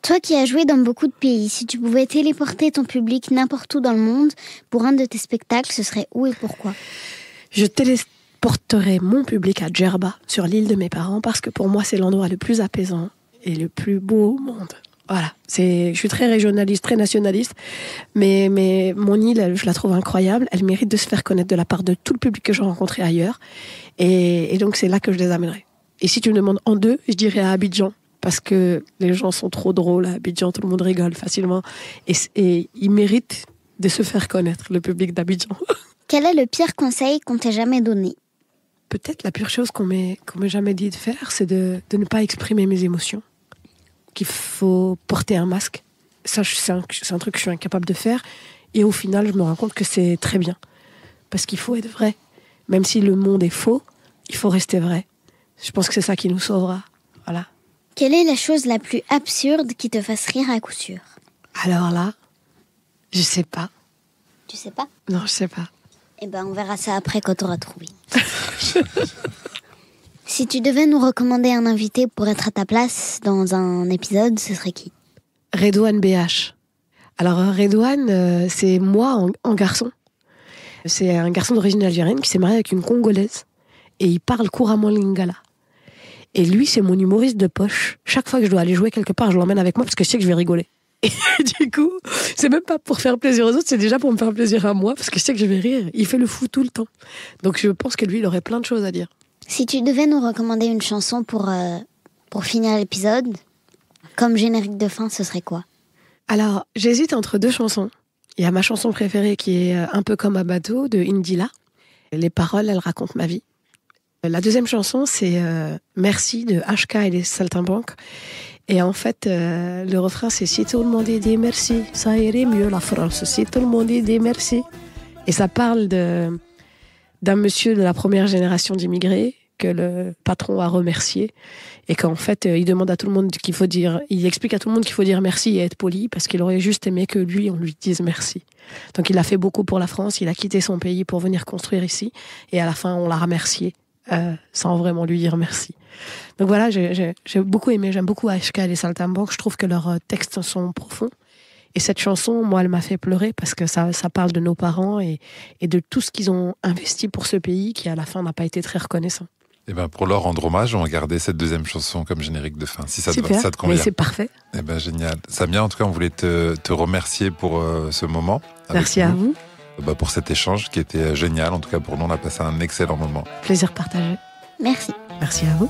Toi qui as joué dans beaucoup de pays, si tu pouvais téléporter ton public n'importe où dans le monde pour un de tes spectacles, ce serait où et pourquoi ? Je téléporterais mon public à Djerba, sur l'île de mes parents, parce que pour moi, c'est l'endroit le plus apaisant et le plus beau au monde. Voilà, je suis très régionaliste, très nationaliste, mais mon île, je la trouve incroyable. Elle mérite de se faire connaître de la part de tout le public que j'ai rencontré ailleurs. Et donc, c'est là que je les amènerai. Et si tu me demandes en 2, je dirais à Abidjan, parce que les gens sont trop drôles à Abidjan, tout le monde rigole facilement. Et ils méritent de se faire connaître, le public d'Abidjan. Quel est le pire conseil qu'on t'ait jamais donné ? Peut-être la pire chose qu'on m'ait jamais dit de faire, c'est de ne pas exprimer mes émotions. Qu'il faut porter un masque. Ça, c'est un truc que je suis incapable de faire. Et au final, je me rends compte que c'est très bien. Parce qu'il faut être vrai. Même si le monde est faux, il faut rester vrai. Je pense que c'est ça qui nous sauvera. Voilà. Quelle est la chose la plus absurde qui te fasse rire à coup sûr ? Alors là, je sais pas. Tu sais pas ? Non, je sais pas. Eh on verra ça après quand t'auras trouvé. Si tu devais nous recommander un invité pour être à ta place dans un épisode, ce serait qui ? Redouane BH. Alors Redouane, c'est moi en garçon. C'est un garçon d'origine algérienne qui s'est marié avec une Congolaise. Et il parle couramment lingala. Et lui, c'est mon humoriste de poche. Chaque fois que je dois aller jouer quelque part, je l'emmène avec moi parce que je sais que je vais rigoler. Et du coup, c'est même pas pour faire plaisir aux autres, c'est déjà pour me faire plaisir à moi parce que je sais que je vais rire. Il fait le fou tout le temps. Donc je pense que lui, il aurait plein de choses à dire. Si tu devais nous recommander une chanson pour finir l'épisode, comme générique de fin, ce serait quoi ? Alors, j'hésite entre 2 chansons. Il y a ma chanson préférée qui est Un peu comme un bateau de Indila. Les paroles, elles racontent ma vie. La deuxième chanson, c'est Merci de HK et les Saltimbanques. Et en fait, le refrain, c'est Si tout le monde dit merci, ça irait mieux la France. Si tout le monde dit merci. Et ça parle d'un monsieur de la première génération d'immigrés que le patron a remercié et qu'en fait il demande à tout le monde il explique à tout le monde qu'il faut dire merci et être poli parce qu'il aurait juste aimé que lui on lui dise merci. Donc il a fait beaucoup pour la France, il a quitté son pays pour venir construire ici et à la fin on l'a remercié sans vraiment lui dire merci. Donc voilà, j'ai beaucoup aimé, j'aime beaucoup HK et les Saltimbanques, je trouve que leurs textes sont profonds. Et cette chanson, moi, elle m'a fait pleurer parce que ça parle de nos parents et de tout ce qu'ils ont investi pour ce pays qui, à la fin, n'a pas été très reconnaissant. Et pour leur rendre hommage, on va garder cette deuxième chanson comme générique de fin, si ça te convient. Mais c'est parfait. Génial. Samia, en tout cas, on voulait te remercier pour ce moment. Merci à vous. Pour cet échange qui était génial. En tout cas, pour nous, on a passé un excellent moment. Plaisir partagé. Merci. Merci à vous.